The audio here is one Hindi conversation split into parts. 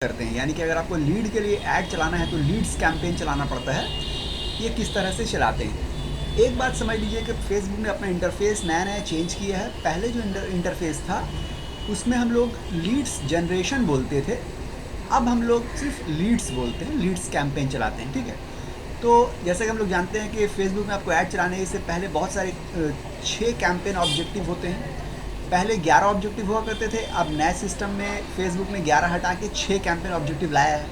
करते हैं, यानी कि अगर आपको लीड के लिए ऐड चलाना है तो लीड्स कैंपेन चलाना पड़ता है। ये किस तरह से चलाते हैं, एक बात समझ लीजिए कि फेसबुक ने अपना इंटरफेस नया नया चेंज किया है। पहले जो इंटरफेस था उसमें हम लोग लीड्स जनरेशन बोलते थे, अब हम लोग सिर्फ लीड्स बोलते हैं, लीड्स कैंपेन चलाते हैं। ठीक है, तो जैसे कि हम लोग जानते हैं कि फेसबुक में आपको ऐड चलाने से पहले बहुत सारे 6 कैंपेन ऑब्जेक्टिव होते हैं। पहले 11 ऑब्जेक्टिव हुआ करते थे, अब नए सिस्टम में फेसबुक ने 11 हटा के 6 कैंपेन ऑब्जेक्टिव लाया है।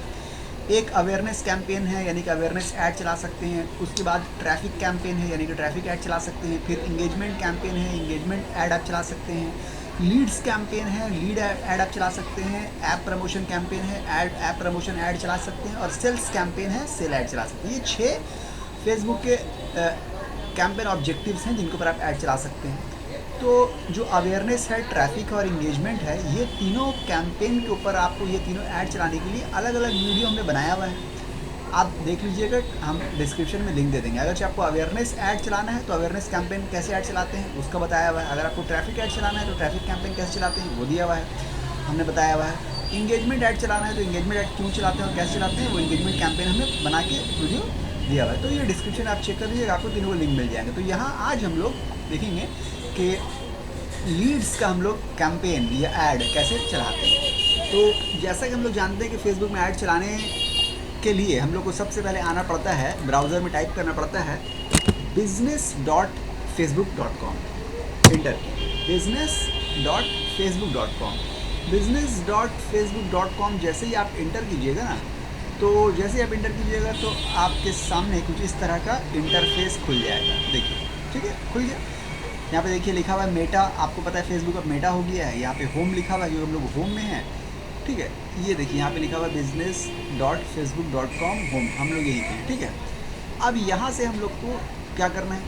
एक अवेयरनेस कैंपेन है, यानी कि अवेयरनेस ऐड चला सकते हैं। उसके बाद ट्रैफिक कैंपेन है, यानी कि ट्रैफिक ऐड चला सकते हैं। फिर इंगेजमेंट कैंपेन है, इंगेजमेंट ऐड आप चला सकते हैं। लीड्स कैंपेन है, लीड ऐड आप चला सकते हैं। ऐप प्रमोशन कैंपेन है, ऐप प्रमोशन ऐड चला सकते हैं। और सेल्स कैंपेन है, सेल ऐड चला सकते हैं। ये 6 फेसबुक के कैंपेन ऑब्जेक्टिव्स हैं जिनके ऊपर आप ऐड चला सकते हैं। तो जो अवेयरनेस है, ट्रैफिक और इंगेजमेंट है, ये तीनों कैंपेन के ऊपर आपको ये तीनों ऐड चलाने के लिए अलग अलग वीडियो हमने बनाया हुआ है, आप देख लीजिएगा, हम डिस्क्रिप्शन में लिंक दे देंगे। अगर आपको अवेयरनेस ऐड चलाना है तो अवेयरनेस कैंपेन कैसे ऐड चलाते हैं उसका बताया हुआ है। अगर आपको ट्रैफिक ऐड चलाना है तो ट्रैफिक कैंपेन कैसे चलाते हैं वो दिया हुआ है, हमने बताया हुआ है। इंगेजमेंट ऐड चलाना है तो इंगेजमेंट ऐड क्यों चलाते हैं और कैसे चलाते हैं वो इंगेजमेंट कैंपेन हमने बना के वीडियो दिया हुआ है। तो ये डिस्क्रिप्शन आप चेक कर लीजिएगा, आपको तीनों लिंक मिल जाएंगे। तो यहाँ आज हम लोग देखेंगे कि लीड्स का हम लोग कैंपेन या ऐड कैसे चलाते हैं। तो जैसा कि हम लोग जानते हैं कि फेसबुक में ऐड चलाने के लिए हम लोग को सबसे पहले आना पड़ता है, ब्राउज़र में टाइप करना पड़ता है business.facebook.com, इंटर business.facebook.com। business.facebook.com जैसे ही आप इंटर कीजिएगा ना, तो जैसे ही आप इंटर कीजिएगा तो आपके सामने कुछ इस तरह का इंटरफेस खुल जाएगा। देखिए, ठीक है, खुल गया। यहाँ पे देखिए लिखा हुआ है मेटा, आपको पता है फेसबुक अब मेटा हो गया है। यहाँ पे होम लिखा हुआ है, जो हम लोग होम में हैं। ठीक है, ये देखिए यहाँ पे लिखा हुआ है business.facebook.com होम, हम लोग यहीं पे हैं। ठीक है, अब यहाँ से हम लोग को क्या करना है,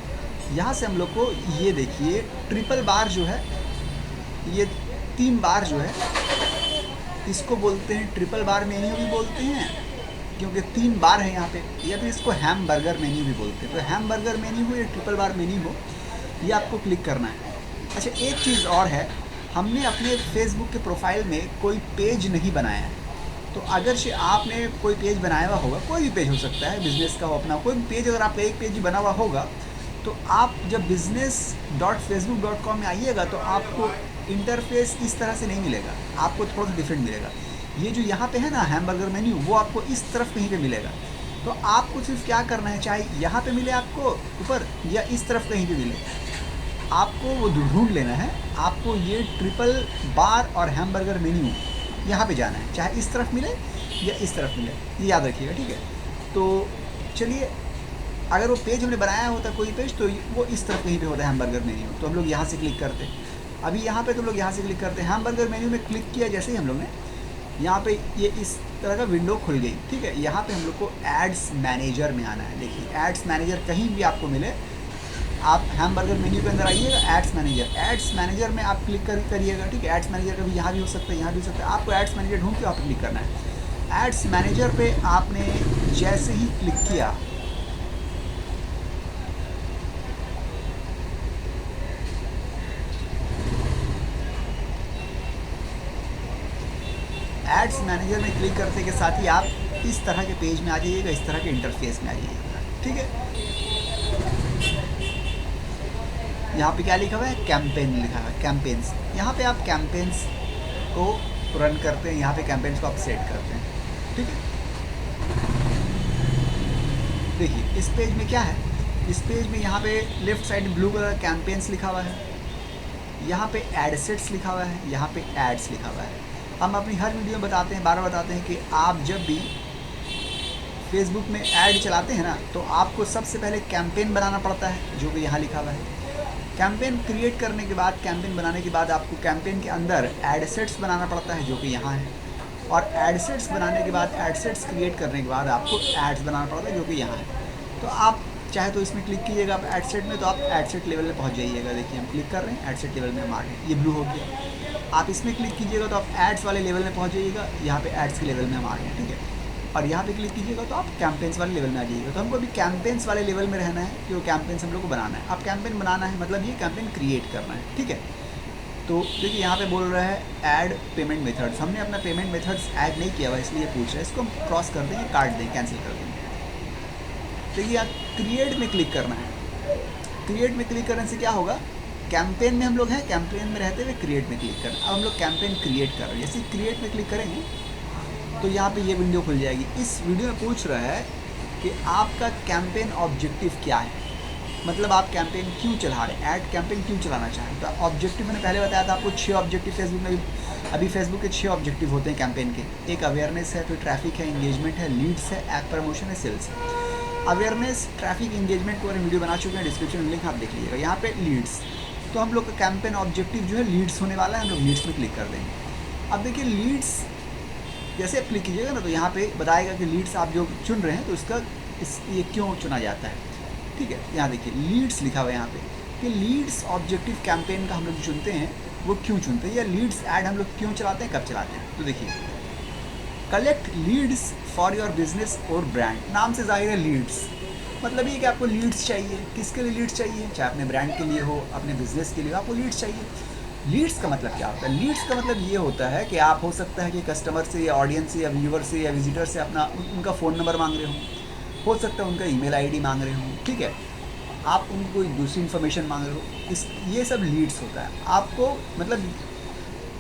यहाँ से हम लोग को ये देखिए ट्रिपल बार जो है, ये 3 बार जो है, इसको बोलते हैं ट्रिपल बार मेन्यू भी बोलते हैं, क्योंकि 3 बार है यहाँ पे। या फिर इसको हैम बर्गर मेन्यू भी बोलते हैं। तो हैम बर्गर मेन्यू हो या ट्रिपल बार मेन्यू हो, ये आपको क्लिक करना है। अच्छा, एक चीज़ और है, हमने अपने फेसबुक के प्रोफाइल में कोई पेज नहीं बनाया है। तो अगर से आपने कोई पेज बनाया हुआ होगा, कोई भी पेज हो सकता है, बिजनेस का हो अपना कोई भी पेज, अगर आपका एक पेज बना हुआ होगा तो आप जब business.facebook.com में आइएगा तो आपको इंटरफेस इस तरह से नहीं मिलेगा, आपको थोड़ा सा डिफरेंट मिलेगा। ये जो यहाँ पे है ना हैमबर्गर मेन्यू, वो आपको इस तरफ कहीं पे मिलेगा। तो आपको सिर्फ क्या करना है, चाहे यहाँ पे मिले आपको ऊपर या इस तरफ कहीं पे मिले, आपको वो ढूंढ लेना है। आपको ये ट्रिपल बार और हैमबर्गर मेन्यू यहाँ पे जाना है, चाहे इस तरफ मिले या इस तरफ मिले, ये याद रखिएगा। ठीक है, तो चलिए, अगर वो पेज हमने बनाया होता कोई पेज तो वो इस तरफ कहीं पे होता है हैमबर्गर मेन्यू, तो हम लोग यहाँ से क्लिक करते हैं। अभी यहाँ पे तो हम लोग यहाँ से क्लिक करते हैं, हैमबर्गर मेन्यू में क्लिक किया जैसे ही हम लोग ने, यहाँ पे ये इस तरह का विंडो खुल गई। ठीक है, यहाँ पे हम लोग को एड्स मैनेजर में आना है। देखिए, एड्स मैनेजर कहीं भी आपको मिले, आप हैमबर्गर मेन्यू के अंदर आइएगा, एड्स मैनेजर में आप क्लिक करिएगा। ठीक है, एड्स मैनेजर कभी यहाँ भी हो सकता है, यहाँ भी हो सकता है, आपको एड्स मैनेजर ढूंढ के आप क्लिक करना है। एड्स मैनेजर पे आपने जैसे ही क्लिक किया, एड्स मैनेजर में क्लिक करते के साथ ही आप इस तरह के पेज में आ जाइएगा, इस तरह के इंटरफेस में आ जाइएगा। ठीक है, यहाँ पे क्या लिखा हुआ है, कैंपेन लिखा हुआ है, कैंपेन्स। यहाँ पे आप कैंपेन्स को रन करते हैं, यहाँ पे कैंपेन्स को आप सेट करते हैं। ठीक है, देखिए इस पेज में क्या है, इस पेज में यहाँ पे left side blue colour campaigns लिखा हुआ है, यहाँ पे एडसेट्स लिखा हुआ है, यहाँ पे एड्स लिखा हुआ है। हम अपनी हर वीडियो में बताते हैं, बार बार बताते हैं कि आप जब भी फेसबुक में ऐड चलाते हैं ना, तो आपको सबसे पहले कैंपेन बनाना पड़ता है, जो कि यहाँ लिखा हुआ है। कैंपेन क्रिएट करने के बाद, कैंपेन बनाने के बाद आपको कैंपेन के अंदर एडसेट्स बनाना पड़ता है, जो कि यहाँ है। और एडसेट्स बनाने के बाद, एडसेट्स क्रिएट करने के बाद आपको एड्स बनाना पड़ता है, जो कि यहाँ है। तो आप चाहे तो इसमें क्लिक कीजिएगा आप एडसेट में, तो आप एडसेट लेवल में पहुँच जाइएगा। देखिए हम क्लिक कर रहे हैं, एडसेट लेवल में हम आ गए, ये ब्लू हो गया। आप इसमें क्लिक कीजिएगा तो आप एड्स वाले लेवल में पहुँच जाइएगा, यहाँ पे एड्स के लेवल में हम आ गए। ठीक है, और यहाँ पे क्लिक कीजिएगा तो आप कैंपेन्स वाले लेवल में आ जाइएगा। तो हमको अभी कैंपेन्स वाले लेवल में रहना है, कि वो कैंपेन्स हम लोग को बनाना है। अब कैंपेन बनाना है मतलब ये कैंपेन क्रिएट करना है। ठीक है, तो देखिए यहाँ पे बोल रहा है ऐड पेमेंट मेथड्स, हमने अपना पेमेंट मेथड्स ऐड नहीं किया हुआ इसलिए पूछ रहा है, इसको हम क्रॉस कर देंगे, काट देंगे, कैंसिल कर देंगे। देखिए यहाँ क्रिएट में क्लिक करना है, क्रिएट में क्लिक करने से क्या होगा, कैंपेन में हम लोग हैं, कैंपेन में रहते हुए क्रिएट में क्लिक करना। अब हम लोग कैंपेन क्रिएट कर रहे हैं, जैसे क्रिएट में क्लिक करेंगे तो यहाँ पे ये विंडो खुल जाएगी। इस वीडियो में पूछ रहा है कि आपका कैंपेन ऑब्जेक्टिव क्या है, मतलब आप कैंपेन क्यों चला रहे हैं, ऐड कैंपेन क्यों चलाना चाहें। तो ऑब्जेक्टिव मैंने पहले बताया था आपको, 6 ऑब्जेक्टिव फेसबुक में, अभी फेसबुक के 6 ऑब्जेक्टिव होते हैं कैंपेन के। एक अवेयरनेस है, फिर ट्रैफिक है, इंगेजमेंट है, लीड्स है, ऐप प्रमोशन है, सेल्स है। अवेयरनेस, ट्रैफिक, इंगेजमेंट को वीडियो बना चुके हैं, डिस्क्रिप्शन में लिंक आप देख लीजिएगा। यहाँ पे लीड्स, तो हम लोग का कैंपेन ऑब्जेक्टिव जो है लीड्स होने वाला है, हम लोग लीड्स में क्लिक कर देंगे। अब देखिए लीड्स जैसे आप क्लिक कीजिएगा ना तो यहाँ पे बताएगा कि लीड्स आप जो चुन रहे हैं तो इसका ये क्यों चुना जाता है, ठीक है। यहाँ देखिए लीड्स लिखा हुआ है यहाँ पे कि लीड्स ऑब्जेक्टिव कैंपेन का हम लोग चुनते हैं वो क्यों चुनते हैं, या लीड्स ऐड हम लोग क्यों चलाते हैं, कब चलाते हैं। तो देखिए collect leads for your business और ब्रांड, नाम से जाहिर है लीड्स, मतलब ये कि आपको लीड्स चाहिए, किसके लिए लीड्स चाहिए, चाहे अपने ब्रांड के लिए हो, अपने बिजनेस के लिए आपको लीड्स चाहिए। लीड्स का मतलब क्या होता है, लीड्स का मतलब ये होता है कि आप हो सकता है कि कस्टमर से या ऑडियंस से या व्यूवर से या विजिटर से अपना उनका फ़ोन नंबर मांग रहे हो सकता है उनका ईमेल आईडी मांग रहे हो, ठीक है, आप उनको कोई दूसरी इन्फॉर्मेशन मांग रहे हो, इस ये सब लीड्स होता है। आपको मतलब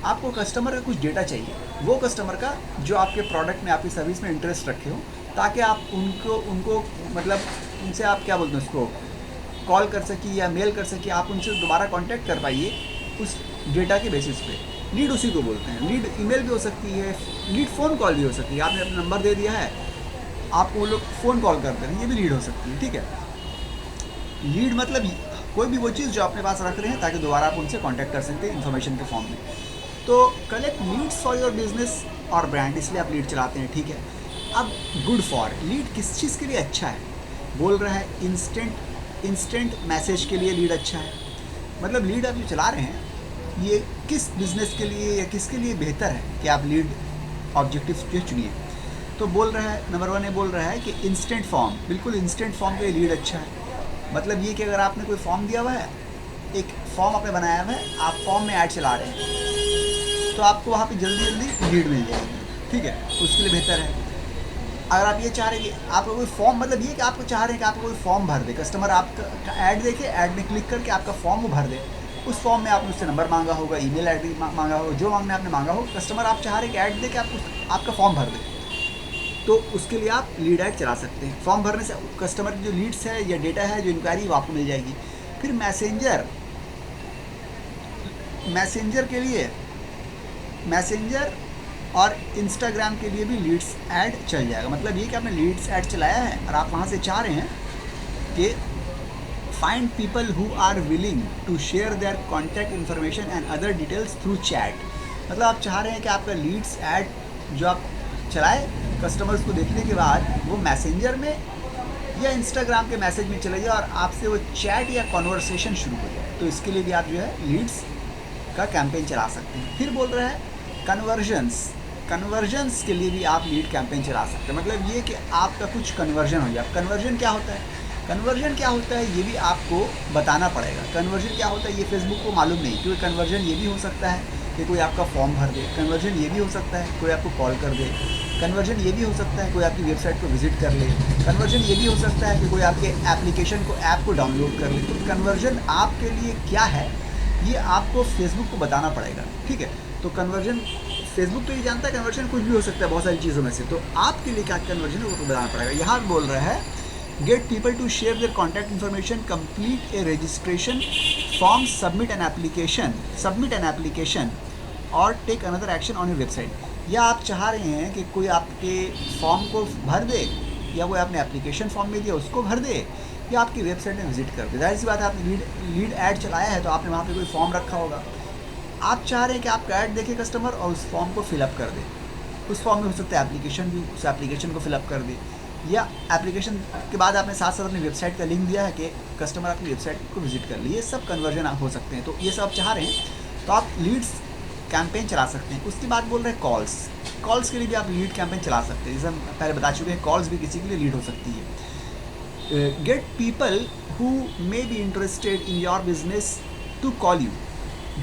आपको कस्टमर का कुछ डेटा चाहिए, वो कस्टमर का जो आपके प्रोडक्ट में, आपकी सर्विस में इंटरेस्ट रखे हो, ताकि आप उनको मतलब उनसे आप क्या बोलते हैं उसको कॉल कर सकी या मेल कर सकी, आप उनसे दोबारा कांटेक्ट कर पाइए उस डेटा के बेसिस पे। लीड उसी को बोलते हैं। लीड ईमेल भी हो सकती है, लीड फ़ोन कॉल भी हो सकती है, आपने अपना नंबर दे दिया है, आपको वो लोग फ़ोन कॉल करते हैं, ये भी लीड हो सकती है, ठीक है। लीड मतलब कोई भी वो चीज़ जो अपने पास रख रहे हैं ताकि दोबारा आप उनसे कांटेक्ट कर सकते हैं इन्फॉर्मेशन के फॉर्म में। तो collect leads for your business और ब्रांड, इसलिए आप लीड चलाते हैं, ठीक है। अब गुड फॉर, लीड किस चीज़ के लिए अच्छा है, बोल रहा है इंस्टेंट मैसेज के लिए लीड अच्छा है, मतलब लीड आप जो चला रहे हैं ये किस बिज़नेस के लिए या किसके लिए बेहतर है कि आप लीड ऑब्जेक्टिव जो चुनिए। तो बोल रहा है नंबर 1 बोल रहा है कि इंस्टेंट फॉर्म, बिल्कुल इंस्टेंट फॉर्म के लिए लीड अच्छा है, मतलब ये कि अगर आपने कोई फॉर्म दिया हुआ है, एक फॉर्म आपने बनाया हुआ है, आप फॉर्म में ऐड चला रहे हैं तो आपको वहाँ पे जल्दी लीड मिल जाएगी, ठीक है, उसके लिए बेहतर है। अगर आप ये चाह रहे हैं कि आपका कोई फॉर्म, मतलब ये कि आपको चाह रहे हैं कि आपको कोई फॉर्म भर दे, कस्टमर आपका ऐड देखे, ऐड में क्लिक करके आपका फॉर्म वो भर दे, उस फॉर्म में आपने उससे नंबर मांगा होगा, ईमेल आईडी मांगा होगा, जो मांगना आपने मांगा हो, कस्टमर आप चाह रहे हैं कि ऐड दे के आपका फॉर्म भर दे, तो उसके लिए आप लीड ऐड चला सकते हैं। फॉर्म भरने से कस्टमर की जो लीड्स है या डेटा है, जो इंक्वायरी वो आपको मिल जाएगी। फिर मैसेंजर के लिए, मैसेंजर और इंस्टाग्राम के लिए भी लीड्स ऐड चल जाएगा, मतलब ये कि आपने लीड्स ऐड चलाया है और आप वहाँ से चाह रहे हैं कि find people who are willing to share their contact information and other details through chat, मतलब आप चाह रहे हैं कि आपका लीड्स ऐड जो आप चलाए कस्टमर्स को देखने के बाद वो मैसेंजर में या इंस्टाग्राम के मैसेज में चले जाए और आपसे वो चैट या कॉन्वर्सेशन शुरू हो जाए, तो इसके लिए भी आप जो है लीड्स का कैंपेन चला सकते हैं। फिर बोल रहा है कन्वर्जन्स के लिए भी आप लीड कैंपेन चला सकते हैं, मतलब ये कि आपका कुछ कन्वर्जन हो जाए। कन्वर्जन क्या होता है ये भी आपको बताना पड़ेगा। कन्वर्जन क्या होता है ये फेसबुक को मालूम नहीं, क्योंकि कन्वर्जन ये भी हो सकता है कि कोई आपका फॉर्म भर दे, कन्वर्जन ये भी हो सकता है कोई आपको कॉल कर दे, कन्वर्जन ये भी हो सकता है कोई आपकी वेबसाइट को विजिट कर ले, कन्वर्जन ये भी हो सकता है कि कोई आपके एप्लीकेशन को, ऐप को डाउनलोड कर ले। तो कन्वर्जन आपके लिए क्या है ये आपको फेसबुक को बताना पड़ेगा, ठीक है। तो कन्वर्जन फेसबुक तो ये जानता है कन्वर्जन कुछ भी हो सकता है बहुत सारी चीज़ों में से, तो आपके लिए क्या कन्वर्जन है वो तो बताना पड़ेगा। यहाँ बोल रहा है get people to share their contact information, complete a registration form, submit an application और take another action on your website. या आप चाह रहे हैं कि कोई आपके फॉर्म को भर दे, या कोई आपने एप्लीकेशन फॉर्म में दिया उसको भर दे, या आपकी वेबसाइट में विजिट कर दे। जाहिर सी बात है आपने लीड ऐड चलाया है तो आपने वहाँ पे कोई फॉर्म रखा होगा, आप चाह रहे हैं कि आपका ऐड देखे कस्टमर और उस फॉर्म को फिलअप कर दे। उस फॉर्म में हो सकता है एप्लीकेशन भी, उस एप्लीकेशन को फिलअप कर दे, या एप्लीकेशन के बाद आपने साथ साथ अपनी वेबसाइट का लिंक दिया है कि कस्टमर अपनी वेबसाइट को विजिट कर ले। ये सब कन्वर्जन हो सकते हैं, तो ये सब आप चाह रहे हैं तो आप लीड्स कैंपेन चला सकते हैं। उसके बाद बोल रहे हैं कॉल्स के लिए भी आप लीड कैंपेन चला सकते हैं, जैसे हम पहले बता चुके हैं कॉल्स भी किसी के लिए लीड हो सकती है। Get people who may be interested in your business to call you,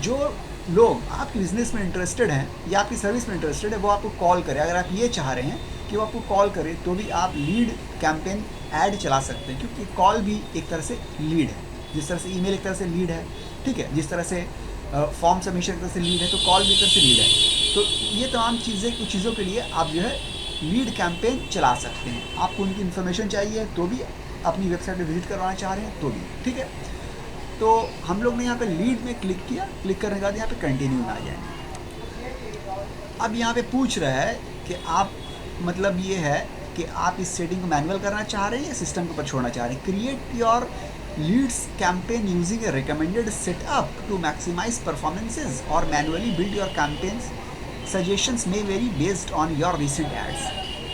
जो लोग आपकी बिज़नेस में इंटरेस्टेड हैं या आपकी सर्विस में इंटरेस्टेड है वो आपको कॉल करे। अगर आप ये चाह रहे हैं कि वो आपको कॉल करे तो भी आप लीड कैंपेन ऐड चला सकते हैं, क्योंकि कॉल भी एक तरह से लीड है। जिस तरह से ईमेल एक तरह से लीड है, ठीक है, जिस तरह से फॉर्म सबमिशन एक तरह से लीड है, तो कॉल भी एक तरह से लीड है। तो ये तमाम चीज़ें, कुछ चीज़ों के लिए आप जो है लीड कैंपेन चला सकते हैं। आपको उनकी इन्फॉर्मेशन चाहिए तो भी, अपनी वेबसाइट पर विजिट करवाना चाह रहे हैं तो भी, ठीक है। तो हम लोग ने यहाँ पे लीड में क्लिक किया, क्लिक करने के बाद यहाँ पे कंटिन्यू में आ जाएंगे। अब यहाँ पे पूछ रहा है कि आप, मतलब ये है कि आप इस सेटिंग को मैनुअल करना चाह रहे हैं या सिस्टम के ऊपर छोड़ना चाह रहे हैं। Create your leads campaign using a recommended setup to maximise performances और manually build your campaigns. Suggestions may vary based on your recent ads.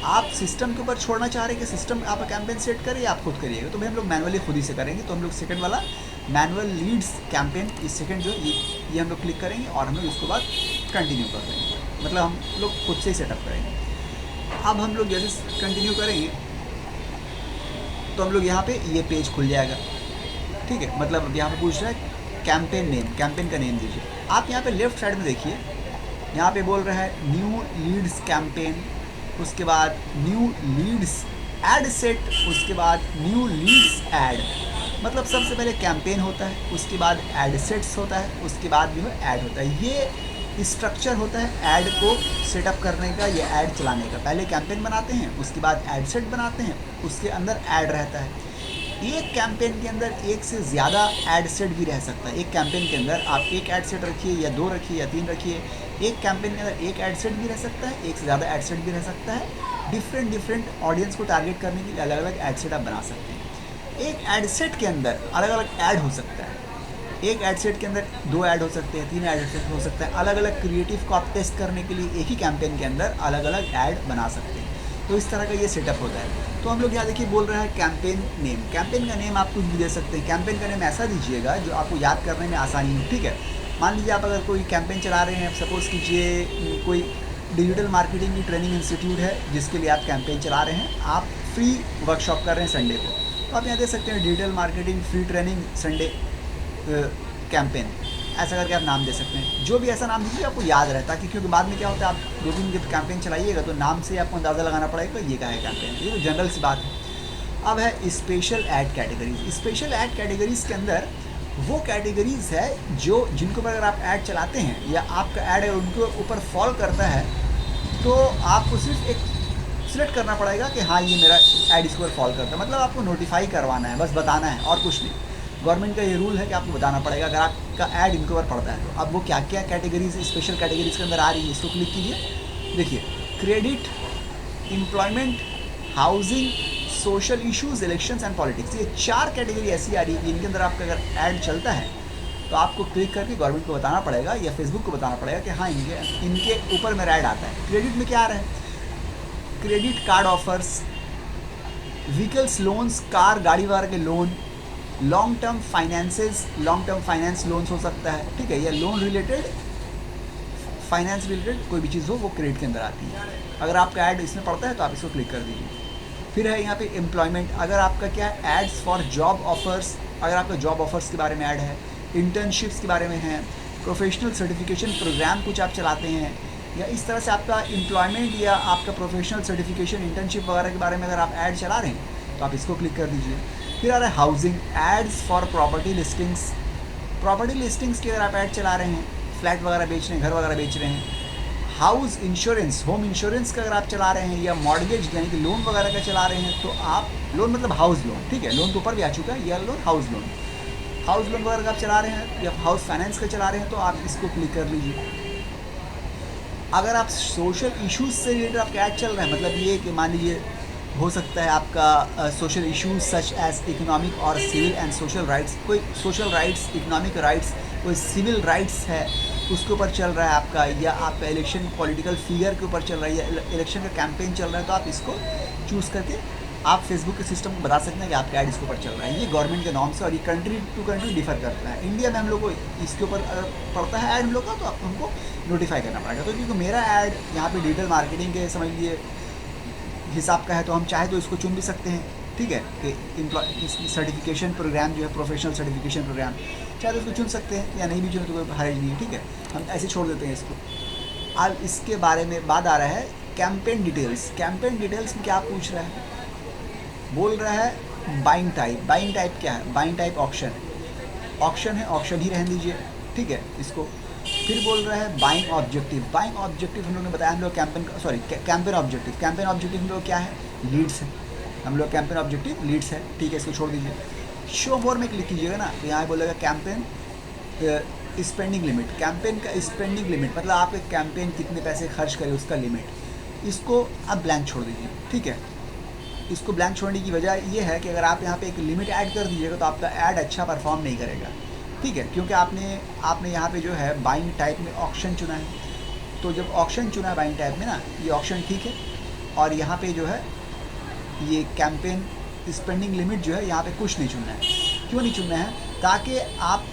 आप सिस्टम के ऊपर छोड़ना चाह रहे हैं कि सिस्टम आपका कैंपेन सेट करे या आप खुद करिएगा, तो भाई हम लोग मैनुअली खुद ही से करेंगे। तो हम लोग सेकंड वाला मैनुअल लीड्स कैंपेन, इस सेकंड जो ये हम लोग क्लिक करेंगे और हम लोग इसके बाद कंटिन्यू कर देंगे, मतलब हम लोग खुद से ही सेटअप करेंगे। अब हम लोग जैसे कंटिन्यू करेंगे तो हम लोग यहाँ पे ये पेज खुल जाएगा, ठीक है। मतलब यहाँ पे पूछ रहा है कैंपेन नेम, कैंपेन का नेम दीजिए। आप यहाँ पे लेफ्ट साइड में देखिए, यहाँ पे बोल रहा है न्यू लीड्स कैंपेन, उसके बाद न्यू लीड्स एड सेट, उसके बाद न्यू लीड्स ऐड। मतलब सबसे पहले कैंपेन होता है, उसके बाद ऐड सेट्स होता है, उसके बाद जो है ऐड होता है। ये स्ट्रक्चर होता है ऐड को सेटअप करने का या ऐड चलाने का। पहले कैंपेन बनाते हैं, उसके बाद ऐड सेट बनाते हैं, उसके अंदर ऐड रहता है। एक कैंपेन के अंदर एक से ज़्यादा ऐड सेट भी रह सकता है। एक कैंपेन के अंदर आप एक ऐड सेट रखिए या 2 रखिए या 3 रखिए। एक कैंपेन के अंदर एक ऐड सेट भी रह सकता है, एक से ज़्यादा ऐड सेट भी रह सकता है। डिफरेंट ऑडियंस को टारगेट करने के लिए अलग अलग ऐड सेट आप बना सकते हैं। एक ऐड सेट के अंदर अलग अलग ऐड हो सकता है। एक ऐड सेट के अंदर 2 ऐड हो सकते हैं, 3 ऐड सेट हो सकता है। अलग अलग क्रिएटिव को आप टेस्ट करने के लिए एक ही कैंपेन के अंदर अलग अलग ऐड बना सकते हैं। तो इस तरह का ये सेटअप होता है। तो हम लोग यहाँ देखिए बोल रहा है कैंपेन नेम। कैंपेन का नेम आप कुछ भी दे सकते हैं। कैंपेन का नेम ऐसा दीजिएगा जो आपको याद करने में आसानी हो, ठीक है। मान लीजिए आप अगर कोई कैंपेन चला रहे हैं, सपोज़ कीजिए कोई डिजिटल मार्केटिंग की ट्रेनिंग इंस्टीट्यूट है जिसके लिए आप कैंपेन चला रहे हैं, आप फ्री वर्कशॉप कर रहे हैं संडे को, तो आप यहाँ दे सकते हैं digital marketing free training Sunday campaign, ऐसा करके आप नाम दे सकते हैं। जो भी ऐसा नाम दीजिए आपको याद रहता है, क्योंकि बाद में क्या होता है आप 2-3 दिन कैंपेन चलाइएगा तो नाम से आपको अंदाज़ा लगाना पड़ेगा ये क्या है कैंपेन। ये तो जनरल सी बात है। अब है special add categories. Special add categories के अंदर वो कैटेगरीज़ है जो जिनको पर अगर आप ऐड चलाते हैं या आपका ऐड अगर उनके ऊपर फॉल करता है तो आपको सिर्फ एक सिलेक्ट करना पड़ेगा कि हाँ ये मेरा ऐड इसके ऊपर फॉल करता है। मतलब आपको नोटिफाई करवाना है, बस बताना है और कुछ नहीं। गवर्नमेंट का ये रूल है कि आपको बताना पड़ेगा अगर आपका ऐड इनके ऊपर पड़ता है। तो अब वो क्या क्या कैटेगरीज स्पेशल कैटेगरीज के अंदर आ रही है, इसको क्लिक कीजिए। देखिए credit, employment, housing, social issues, elections and politics, ये 4 कैटेगरी ऐसी आ रही है इनके अंदर आपका अगर ऐड चलता है तो आपको क्लिक करके गवर्नमेंट को बताना पड़ेगा या फेसबुक को बताना पड़ेगा कि हाँ इनके ऊपर मेरा ऐड आता है। क्रेडिट में क्या आ रहा है? Credit card offers, vehicles loans, car गाड़ी वगैरह के loan, long term finances, long term finance loans हो सकता है, ठीक है, या लोन रिलेटेड फाइनेंस रिलेटेड कोई भी चीज़ हो वो क्रेडिट के अंदर आती है। अगर आपका ऐड इसमें पड़ता है तो आप इसको क्लिक कर दीजिए। फिर है यहाँ पे एम्प्लॉयमेंट, अगर आपका क्या है एड्स फॉर जॉब ऑफर्स, अगर आपका जॉब ऑफर्स के बारे में ऐड है, इंटर्नशिप्स के बारे में है, प्रोफेशनल सर्टिफिकेशन प्रोग्राम कुछ आप चलाते हैं या इस तरह से आपका एम्प्लॉयमेंट या आपका प्रोफेशनल सर्टिफिकेशन इंटर्नशिप वगैरह के बारे में अगर आप ऐड चला रहे हैं तो आप इसको क्लिक कर दीजिए। फिर आ रहा है housing, ads for property listings, property listings की अगर आप ऐड चला रहे हैं, फ्लैट वगैरह बेच रहे हैं, घर वगैरह बेच रहे हैं। हाउस इंश्योरेंस, होम इंश्योरेंस का अगर आप चला रहे हैं या मॉर्गेज यानी कि लोन वगैरह का चला रहे हैं तो आप लोन मतलब हाउस लोन, ठीक है, लोन तो ऊपर भी आ चुका है, यह loan house loan, house loan वगैरह का आप चला रहे हैं या हाउस फाइनेंस का चला रहे हैं तो आप इसको क्लिक कर लीजिए। अगर आप सोशल इश्यूज़ से रिलेटेड आपका ऐड चल रहा है, मतलब ये कि मान लीजिए हो सकता है आपका social issues such as economic और सिविल एंड सोशल राइट्स, कोई सोशल राइट्स, इकोनॉमिक राइट्स, कोई सिविल राइट्स है उसके ऊपर चल रहा है आपका, या आपका इलेक्शन पॉलिटिकल फिगर के ऊपर चल रहा है या इलेक्शन का कैंपेन चल रहा है, तो आप इसको चूज़ करके आप फेसबुक के सिस्टम को बता सकते हैं कि आपका ऐड इसके ऊपर चल रहा है। ये गवर्नमेंट के नॉर्म्स है और ये कंट्री टू कंट्री डिफर करता है। इंडिया में हम लोग को इसके ऊपर अगर पड़ता है ऐड हम लोग का तो आप हमको नोटिफाई करना पड़ेगा। तो क्योंकि मेरा ऐड यहाँ पे डिजिटल मार्केटिंग के समझ लीजिए हिसाब का है तो हम चाहे तो इसको चुन भी सकते हैं, ठीक है, कि सर्टिफिकेशन प्रोग्राम जो है प्रोफेशनल सर्टिफिकेशन प्रोग्राम, चाहे तो इसको चुन सकते हैं या नहीं भी चुने तो कोई हर्ज नहीं है, ठीक है, हम ऐसे छोड़ देते हैं इसको। अब इसके बारे में बात आ रहा है कैंपेन डिटेल्स। कैंपेन डिटेल्स में क्या पूछ रहा है, बोल रहा है बाइंग टाइप। बाइंग टाइप क्या है, बाइंग टाइप ऑक्शन है, ऑक्शन है, ऑक्शन ही रहने दीजिए, ठीक है इसको। फिर बोल रहा है बाइंग ऑब्जेक्टिव। बाइंग ऑब्जेक्टिव हम लोग ने बताया, हम लोग campaign sorry campaign objective, campaign objective हम लोग क्या है, लीड्स है, हम लोग कैंपेन ऑब्जेक्टिव लीड्स है, ठीक है, इसको छोड़ दीजिए। शो मोर में क्लिक कीजिएगा ना तो यहाँ बोलेगा कैंपेन स्पेंडिंग लिमिट। कैंपेन का स्पेंडिंग लिमिट मतलब आप एक कैंपेन कितने पैसे खर्च करें उसका लिमिट, इसको आप ब्लैंक छोड़ दीजिए, ठीक है। इसको ब्लैंक छोड़ने की वजह ये है कि अगर आप यहाँ पे एक लिमिट ऐड कर दीजिएगा तो आपका ऐड अच्छा परफॉर्म नहीं करेगा, ठीक है, क्योंकि आपने यहाँ पे जो है बाइंग टाइप में ऑक्शन चुना है। तो जब ऑक्शन चुना है बाइंग टाइप में ना, ये ऑक्शन ठीक है, और यहाँ पे जो है ये कैंपेन स्पेंडिंग लिमिट जो है यहाँ पे कुछ नहीं चुनना है। क्यों नहीं चुनना है, ताकि आप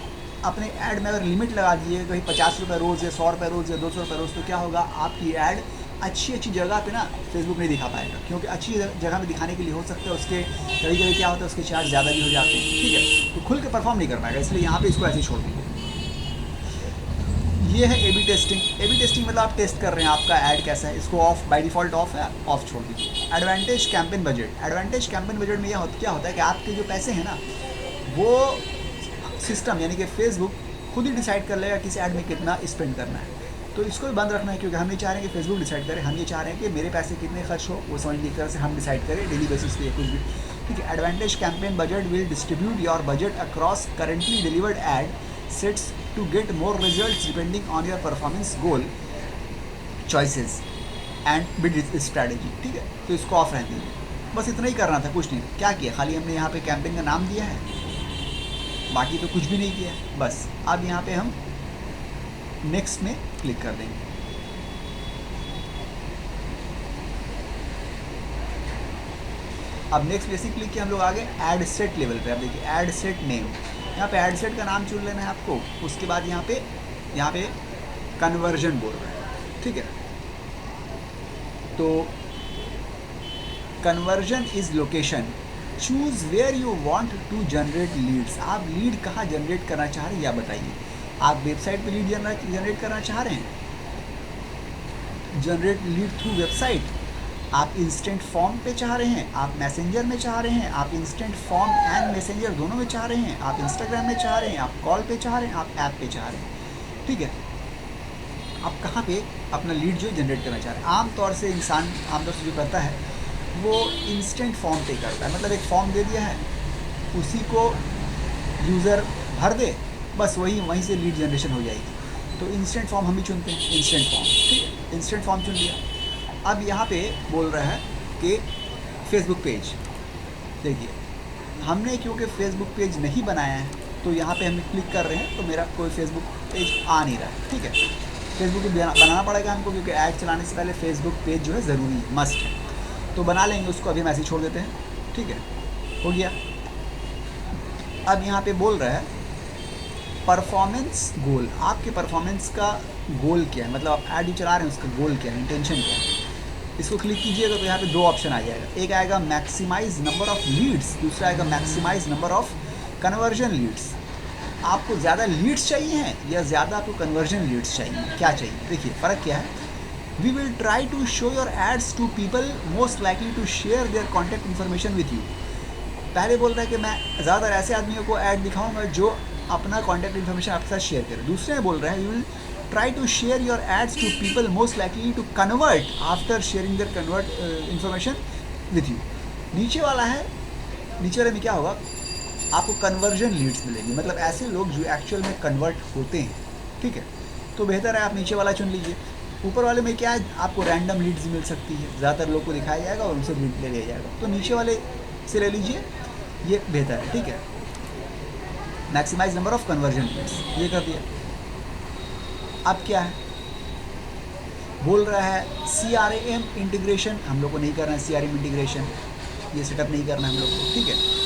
अपने ऐड में अगर लिमिट लगा दीजिए कहीं 50 रुपये रोज़ या 100 रुपये रोज़ या 200 रुपये रोज़, तो क्या होगा, आपकी ऐड अच्छी अच्छी जगह पे ना फेसबुक नहीं दिखा पाएगा, क्योंकि अच्छी जगह में दिखाने के लिए हो सकता है उसके कभी कभी क्या होता है उसके चार्ज ज़्यादा भी हो जाते हैं, ठीक है, तो खुल के परफॉर्म नहीं कर पाएगा, इसलिए यहाँ पे इसको ऐसे ही छोड़ दीजिए। ये है A B testing. A B testing मतलब आप टेस्ट कर रहे हैं आपका ऐड कैसा है, इसको ऑफ बाय डिफ़ॉल्ट ऑफ है, ऑफ छोड़ दीजिए। Advantage campaign budget. Advantage campaign budget में क्या होता है कि आपके जो पैसे हैं ना वो सिस्टम यानी कि फेसबुक खुद ही डिसाइड कर लेगा किस ऐड में कितना स्पेंड करना है, तो इसको भी बंद रखना है, क्योंकि हम नहीं चाह रहे हैं कि फेसबुक डिसाइड करे, हम ये चाह रहे हैं कि मेरे पैसे कितने खर्च हो वो समझने की तरह से हम डिसाइड करें डेली बेसिस पे कुछ भी, ठीक है। Advantage campaign budget will distribute your budget across currently delivered ad sets to get more results depending on your performance goal choices and bid strategy, ठीक है, तो इसको ऑफ रहने दीजिए। बस इतना ही करना था, कुछ नहीं। क्या किया, खाली हमने यहाँ पे कैंपेन का नाम दिया है, बाकी तो कुछ भी नहीं किया। बस अब यहाँ पे हम नेक्स्ट में क्लिक कर देंगे। अब नेक्स्ट जैसे क्लिक किया हम लोग आगे ऐड सेट लेवल पे। अब देखिए ऐड सेट नेम, यहाँ पे ऐड सेट का नाम चुन लेना है आपको। उसके बाद यहाँ पे कन्वर्जन बोल रहा है, ठीक है, तो conversion is location, choose where you want to generate leads. आप लीड कहाँ जनरेट करना चाह रहे हैं या बताइए। आप वेबसाइट पे लीड जनरेट करना चाह रहे हैं, जनरेट लीड थ्रू वेबसाइट, आप इंस्टेंट फॉर्म पे चाह रहे हैं, आप मैसेंजर में चाह रहे हैं, आप इंस्टेंट फॉर्म एंड मैसेंजर दोनों में चाह रहे हैं, आप इंस्टाग्राम में चाह रहे हैं, आप कॉल पे चाह रहे हैं, आप ऐप पे चाह रहे हैं, ठीक है, आप कहाँ पे अपना लीड जो जनरेट करना चाह रहे हैं। आमतौर से इंसान आमतौर से जो करता है वो इंस्टेंट फॉर्म पे करता है, मतलब एक फॉर्म दे दिया है, उसी को यूज़र भर दे, बस वहीं से लीड जनरेशन हो जाएगी। तो इंस्टेंट फॉर्म हम भी चुनते हैं, इंस्टेंट फॉर्म, ठीक है, इंस्टेंट फॉर्म चुन लिया। अब यहाँ पे बोल रहा है कि फेसबुक पेज, देखिए हमने क्योंकि फेसबुक पेज नहीं बनाया है तो यहाँ पे हम क्लिक कर रहे हैं तो मेरा कोई फेसबुक पेज आ नहीं रहा है, ठीक है, फेसबुक बनाना पड़ेगा हमको, क्योंकि ऐड चलाने से पहले फेसबुक पेज जो है ज़रूरी है, मस्ट है, तो बना लेंगे उसको। अभी हम ऐसे ही छोड़ देते हैं, ठीक है, हो गया। अब यहाँ पे बोल रहा है परफॉर्मेंस गोल, आपके परफॉर्मेंस का गोल क्या है, मतलब आप ऐड जो चला रहे हैं उसका गोल क्या है, इंटेंशन क्या है। इसको क्लिक कीजिएगा तो यहाँ पे दो ऑप्शन आ जाएगा, एक आएगा मैक्सिमाइज नंबर ऑफ लीड्स, दूसरा आएगा maximise number of conversion leads. आपको ज़्यादा लीड्स चाहिए हैं या ज़्यादा आपको कन्वर्जन लीड्स चाहिए, क्या चाहिए। देखिए फ़र्क क्या है, we will try to show your ads to people most likely to share their contact information with you. पहले बोल रहा है कि मैं ज़्यादातर ऐसे आदमियों को ऐड दिखाऊंगा जो अपना कॉन्टैक्ट इन्फॉर्मेशन आपके साथ शेयर करें। दूसरे में बोल रहा है you will try to share your ads to people most likely to convert after sharing their convert information with you. नीचे वाला में क्या होगा, आपको कन्वर्जन लीड्स मिलेंगी, मतलब ऐसे लोग जो एक्चुअल में कन्वर्ट होते हैं, ठीक है, तो बेहतर है आप नीचे वाला चुन लीजिए। ऊपर वाले में क्या है, आपको रैंडम लीड्स मिल सकती है, ज़्यादातर लोग को दिखाया जाएगा और उनसे लीड ले लिया जाएगा, तो नीचे वाले से ले लीजिए, ये बेहतर है, ठीक है। Maximise number of conversion leads, ये कर दिया। अब क्या है, बोल रहा है CRM इंटीग्रेशन, हम लोग को नहीं करना है CRM इंटीग्रेशन, ये सेटअप नहीं करना है हम लोग को, ठीक है।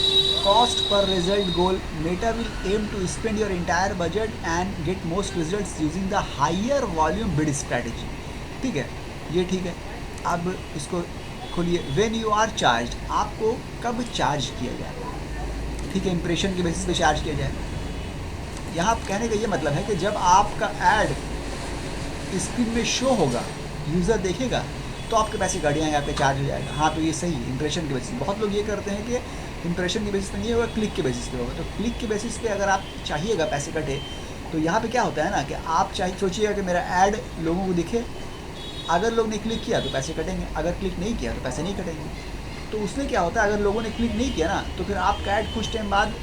Cost per result goal, Meta will aim to spend your entire budget and get most results using the higher volume bid strategy, ठीक है, ये ठीक है। अब इसको खोलिए, व्हेन यू आर चार्ज, आपको कब चार्ज किया जाए, ठीक है, इंप्रेशन के बेसिस पे चार्ज किया जाए। यहाँ कहने का ये मतलब है कि जब आपका ऐड स्क्रीन में शो होगा, यूज़र देखेगा, तो आपके पैसे कट जाएंगे, आपके चार्ज हो जाएगा। हाँ, तो ये सही है इंप्रेशन के बेसिस। बहुत लोग ये करते हैं कि इंप्रेशन के बेसिस पे नहीं होगा, क्लिक के बेसिस पे होगा। तो क्लिक के बेसिस पे अगर आप चाहिएगा पैसे कटे, तो यहाँ पे क्या होता है ना कि आप चाहिए सोचिएगा कि मेरा ऐड लोगों को दिखे, अगर लोग ने क्लिक किया तो पैसे कटेंगे, अगर क्लिक नहीं किया तो पैसे नहीं कटेंगे। तो उसमें क्या होता है, अगर लोगों ने क्लिक नहीं किया ना, तो फिर आपका ऐड कुछ टाइम बाद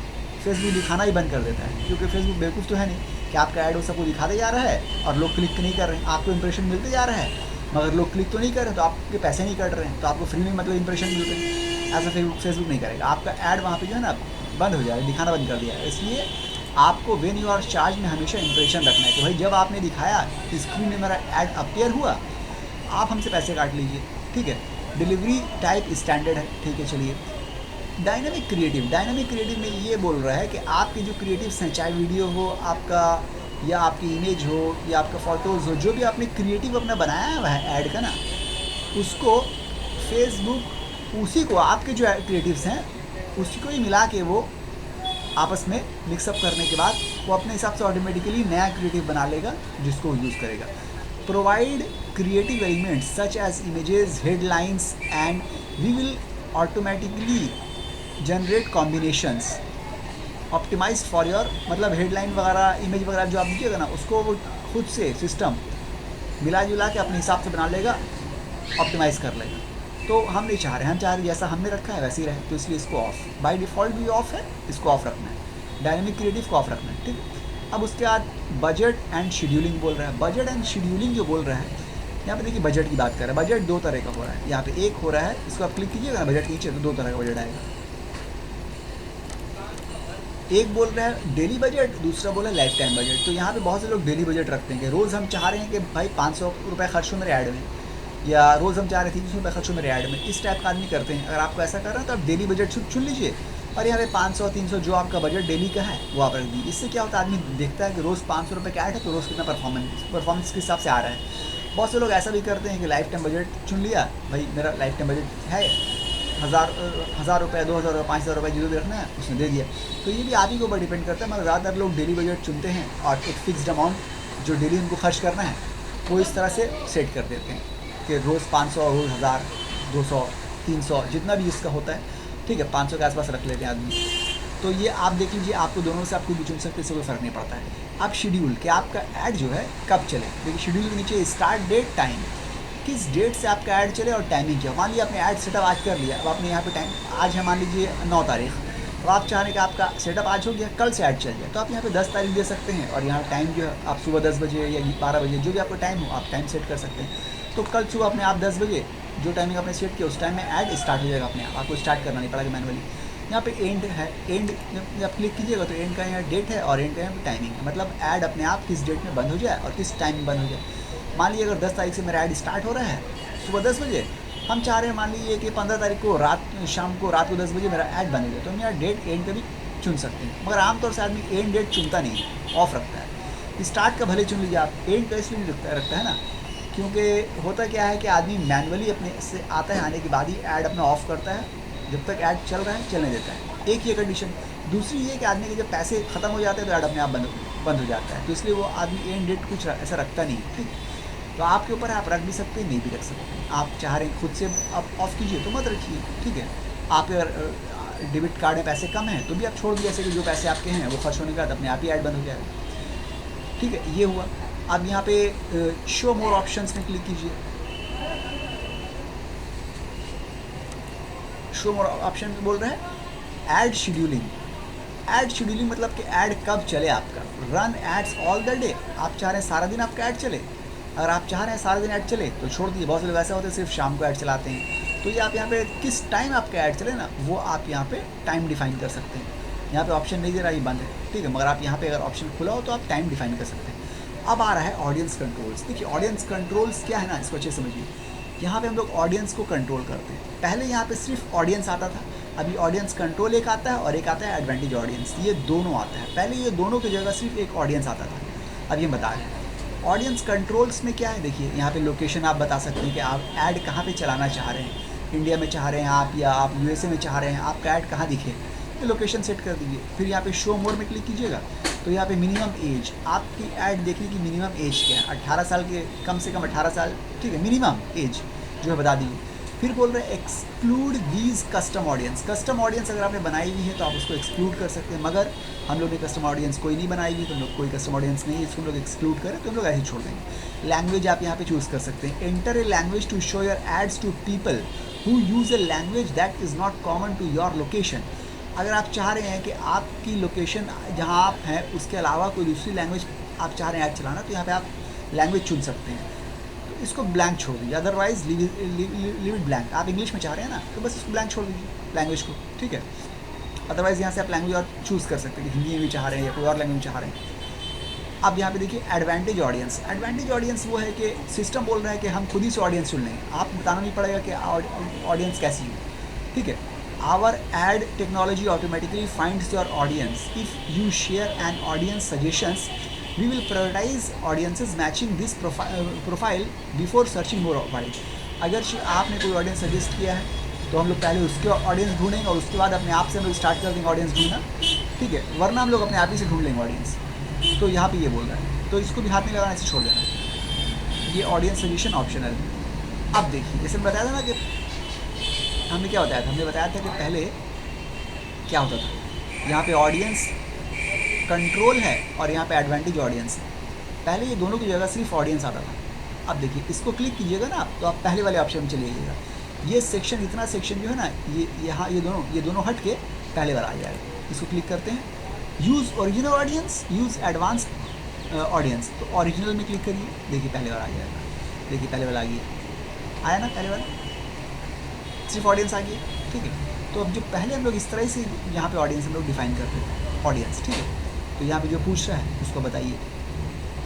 फेसबुक दिखाना ही बंद कर देता है, क्योंकि फेसबुक बेवकूफ़ तो है नहीं कि आपका ऐड वो सबको दिखाते जा रहा है और लोग क्लिक नहीं कर रहे हैं। आपको इंप्रेशन मिलते जा रहा है मगर लोग क्लिक तो नहीं कर रहे, तो आपके पैसे नहीं कट रहे हैं, तो आपको फ्री में मतलब इंप्रेशन मिल रहे हैं। ऐसा फेसबुक नहीं करेगा, आपका ऐड वहाँ पे जो है ना बंद हो जाएगा, दिखाना बंद कर दिया है। इसलिए आपको व्हेन यू आर चार्ज में हमेशा इंप्रेशन रखना है कि भाई जब आपने दिखाया स्क्रीन में मेरा ऐड अपीयर हुआ, आप हमसे पैसे काट लीजिए, ठीक है। डिलीवरी टाइप स्टैंडर्ड है, ठीक है। चलिए, डायनामिक क्रिएटिव में ये बोल रहा है कि आपके जो क्रिएटिव्स हैं, चाहे वीडियो हो आपका या आपकी इमेज हो या आपका फ़ोटोज़ हो, जो भी आपने क्रिएटिव अपना बनाया हुआ है ऐड का ना, उसको फेसबुक उसी को आपके जो क्रिएटिव्स हैं उसी को ही मिला के वो आपस में मिक्सअप करने के बाद वो अपने हिसाब से ऑटोमेटिकली नया क्रिएटिव बना लेगा जिसको वो यूज़ करेगा। Provide creative elements such as images, headlines and we will automatically generate combinations optimise for your, मतलब हेडलाइन वगैरह इमेज वगैरह जो आप दीजिएगा ना, उसको वो खुद से सिस्टम मिला जुला के अपने हिसाब से बना लेगा, ऑप्टिमाइज़ कर लेगा। तो हम नहीं चाह रहे, हम चाह रहे जैसा हमने रखा है वैसे ही रहे, तो इसलिए इसको ऑफ बाय डिफ़ॉल्ट भी ऑफ है, इसको ऑफ रखना है। डायनेमिक क्रिएटिव को ऑफ रखना है, ठीक है। अब उसके बाद बजट एंड शेड्यूलिंग बोल रहा है। बजट एंड शेड्यूलिंग जो बोल रहा है, यहाँ पे देखिए बजट की बात कर रहा है। बजट दो तरह का हो रहा है, यहाँ पे एक हो रहा है, इसको आप क्लिक कीजिएगा ना बजट के नीचे, तो दो तरह का बजट आएगा। एक बोल रहा है डेली बजट, दूसरा बोला लाइफ टाइम बजट। तो यहाँ पे बहुत से लोग डेली बजट रखते हैं कि रोज़ हम चाह रहे हैं कि भाई 500 रुपये खर्च हो मेरे ऐड में, या रोज़ हम चाह रहे हैं 300 रुपये खर्च हो मेरे ऐड में। इस टाइप का आदमी करते हैं। अगर आपको ऐसा कर रहा है तो आप डेली बजट चुन लीजिए और यहाँ पे 500-300 जो आपका बजट डेली का है वो आप रख दीजिए। इससे क्या होता है, आदमी देखता है कि रोज़ 500 रुपये का ऐड है तो रोज़ कितना परफॉर्मेंस के हिसाब से आ रहा है। बहुत से लोग ऐसा भी करते हैं कि लाइफ टाइम बजट चुन लिया, भाई मेरा लाइफ टाइम बजट है 1000 रुपये, 2000 रुपये, 5000 रुपये जो भी रखना है उसने दे दिया। तो ये भी आप ही के ऊपर डिपेंड करता है, मगर ज़्यादातर लोग डेली बजट चुनते हैं और एक फिक्स्ड अमाउंट जो डेली उनको खर्च करना है वो इस तरह से सेट कर देते हैं कि रोज़ 500, रोज़ 1000, 200, 300 जितना भी इसका होता है, ठीक है, 500 के आसपास रख लेते हैं आदमी। तो ये आप देख लीजिए, आपको दोनों से आप कुछ भी चुन सकते हैं, इससे कोई फ़र्क नहीं पड़ता है। आप शेड्यूल कि आपका ऐड जो है कब चले, देखिए शेड्यूल के नीचे स्टार्ट डेट, टाइम, किस डेट से आपका ऐड चले और टाइमिंग क्या। मान लीजिए आपने ऐड सेटअप आज कर लिया, अब आपने यहाँ पे टाइम आज है मान लीजिए 9 तारीख, अब आप चाह रहे हैं कि आपका सेटअप आज हो गया, कल से ऐड चल जाए, तो आप यहाँ पे 10 तारीख दे सकते हैं और यहाँ टाइम जो है आप सुबह 10 बजे या 12 बजे जो भी आपका टाइम हो आप टाइम सेट कर सकते हैं। तो कल सुबह अपने आप 10 बजे जो टाइमिंग आपने सेट किया उस टाइम में ऐड स्टार्ट हो जाएगा अपने आप, आपको स्टार्ट करना नहीं पड़ेगा मैनुअली। यहाँ पे एंड है, एंड जब आप क्लिक कीजिएगा तो एंड का यहाँ डेट है और एंड का यहाँ पे टाइमिंग है, मतलब ऐड अपने आप किस डेट में बंद हो जाए और किस टाइम में बंद हो जाए। मान लीजिए अगर 10 तारीख से मेरा ऐड स्टार्ट हो रहा है सुबह 10 बजे, हम चाह रहे हैं मान लीजिए कि 15 तारीख को शाम को 10 बजे मेरा ऐड बन गया, तो हम यहाँ डेट एंड का भी चुन सकते हैं। मगर आमतौर से आदमी एंड डेट चुनता नहीं है, ऑफ रखता है। स्टार्ट का भले चुन लीजिए आप, एंड का इसलिए नहीं रखता है ना, क्योंकि होता क्या है कि आदमी मैनुअली अपने से आता है, आने के बाद ही ऐड अपना ऑफ करता है, जब तक ऐड चल रहा है चलने देता है। एक ये कंडीशन। दूसरी ये कि आदमी के जब पैसे ख़त्म हो जाते हैं तो ऐड अपने आप बंद हो जाता है, तो इसलिए वो आदमी एंड डेट कुछ ऐसा रखता नहीं है, ठीक। तो आपके ऊपर है, आप रख भी सकते हैं, नहीं भी रख सकते हैं। आप चाह रहे हैं खुद से आप ऑफ़ कीजिए तो मत रखिए, ठीक है। आप अगर डेबिट कार्ड में पैसे कम हैं तो भी आप छोड़ दीजिए, जैसे कि जो पैसे आपके हैं वो खर्च होने के बाद अपने आप ही ऐड बंद हो जाएगा, ठीक है। ये हुआ। अब यहाँ पे शो मोर ऑप्शंस में क्लिक कीजिए। शो मोर ऑप्शन बोल रहे हैं ऐड शेड्यूलिंग। ऐड शेड्यूलिंग मतलब कि ऐड कब चले आपका, run ads all the day. आप चाह रहे हैं सारा दिन आपका ऐड चले, अगर आप चाह रहे हैं सारा दिन ऐड चले तो छोड़ दीजिए। बहुत से लोग ऐसे होते हैं सिर्फ शाम को ऐड चलाते हैं, तो ये आप यहाँ पे किस टाइम आपका ऐड चले ना वो आप यहाँ पे टाइम डिफाइन कर सकते हैं। यहाँ पे ऑप्शन नहीं दे रहा, ये बंद है, ठीक है, मगर आप यहाँ पे अगर ऑप्शन खुला हो तो आप टाइम डिफाइन कर सकते हैं। अब आ रहा है ऑडियंस कंट्रोल्स। देखिए ऑडियंस कंट्रोल्स क्या है ना, इसको अच्छे समझिए। यहाँ पे हम लोग ऑडियंस को कंट्रोल करते हैं। पहले यहाँ पे सिर्फ ऑडियंस आता था, अभी ऑडियंस कंट्रोल एक आता है और एक आता है एडवांटेज ऑडियंस, ये दोनों आता है। पहले ये दोनों की जगह सिर्फ एक ऑडियंस आता था, अब ये बता रहे हैं। ऑडियंस कंट्रोल्स में क्या है, देखिए यहाँ पे लोकेशन आप बता सकते हैं कि आप ऐड कहाँ पे चलाना चाह रहे हैं, इंडिया में चाह रहे हैं आप या आप यूएसए में चाह रहे हैं, आपका ऐड कहाँ दिखे, तो लोकेशन सेट कर दीजिए। फिर यहाँ पे शो मोर में क्लिक कीजिएगा तो यहाँ पे मिनिमम एज, आपकी ऐड देखने की मिनिमम एज क्या है, 18 साल के, कम से कम 18 साल, ठीक है, मिनिमम एज जो है बता दीजिए। फिर बोल रहे हैं exclude these custom audience. Custom audience अगर आपने बनाई हुई है तो आप उसको एक्सक्लूड कर सकते हैं, मगर हम लोग ने कस्टम ऑडियंस कोई नहीं बनाई हुई, तो हम लोग कोई कस्टम ऑडियंस नहीं है, इसको हम लोग एक्सक्लूड करें तो हम लोग ऐसे छोड़ देंगे। लैंग्वेज आप यहाँ पे चूज़ कर सकते हैं। Enter a language to show your ads to people who use a language that is not common to your location. अगर आप चाह रहे हैं कि आपकी लोकेशन जहाँ आप हैं उसके अलावा कोई दूसरी लैंग्वेज आप चाह रहे हैं ऐड चलाना, तो यहाँ पे आप लैंग्वेज चुन सकते हैं। तो इसको ब्लैंक छोड़ दीजिए, अदरवाइज लीव इट ब्लैंक। आप इंग्लिश में चाह रहे हैं ना, तो बस इसको ब्लैंक छोड़ दीजिए लैंग्वेज को, ठीक है। अदरवाइज यहाँ से आप लैंग्वेज और चूज़ कर सकते हैं कि हिंदी में चाह रहे हैं या कोई और लैंग्वेज में चाह रहे हैं। अब यहाँ पे देखिए एडवांटेज ऑडियंस। एडवांटेज ऑडियंस वो है कि सिस्टम बोल रहा है कि हम खुद ही से ऑडियंस चुन लेंगे, आप बताना नहीं पड़ेगा कि ऑडियंस कैसी है, ठीक है। Our ad technology automatically finds your audience. If you share an audience suggestions, we will prioritize audiences matching this profile before searching more wide. अगर आपने कोई ऑडियंस सजेस्ट किया है तो हम लोग पहले उसके ऑडियंस ढूंढेंगे और उसके बाद अपने आप से हम लोग स्टार्ट कर देंगे ऑडियंस ढूंढना, ठीक है, वरना हम लोग अपने आप ही से ढूंढ लेंगे ऑडियंस। तो यहाँ पे ये बोल रहा है, तो इसको भी हाथ नहीं लगाना, इसे छोड़ देना। ये ऑडियंस सजेशन ऑप्शनल है। अब देखिए, जैसे मैं बताया था ना कि हमने क्या बताया था, हमने बताया था कि पहले क्या होता था, यहाँ पे ऑडियंस कंट्रोल है और यहाँ पे एडवांटेज ऑडियंस है। पहले ये दोनों की जगह सिर्फ ऑडियंस आता था। अब देखिए, इसको क्लिक कीजिएगा ना तो आप पहले वाले ऑप्शन में चले जाइएगा। ये सेक्शन, इतना सेक्शन जो है ना, ये यहाँ ये दोनों हट के पहले वाला आ जाएगा। इसको क्लिक करते हैं, use original audience, use advance audience, तो ओरिजिनल में क्लिक करिए, देखिए पहले वाला आ जाएगा। देखिए पहले वाला आ गया, आया ना पहले वाला, सिर्फ ऑडियंस आ गई, ठीक है। तो अब जो पहले हम लोग इस तरह से यहाँ पे ऑडियंस हम लोग डिफाइन करते थे, ऑडियंस, ठीक है। तो यहाँ पे जो पूछ रहा है उसको बताइए।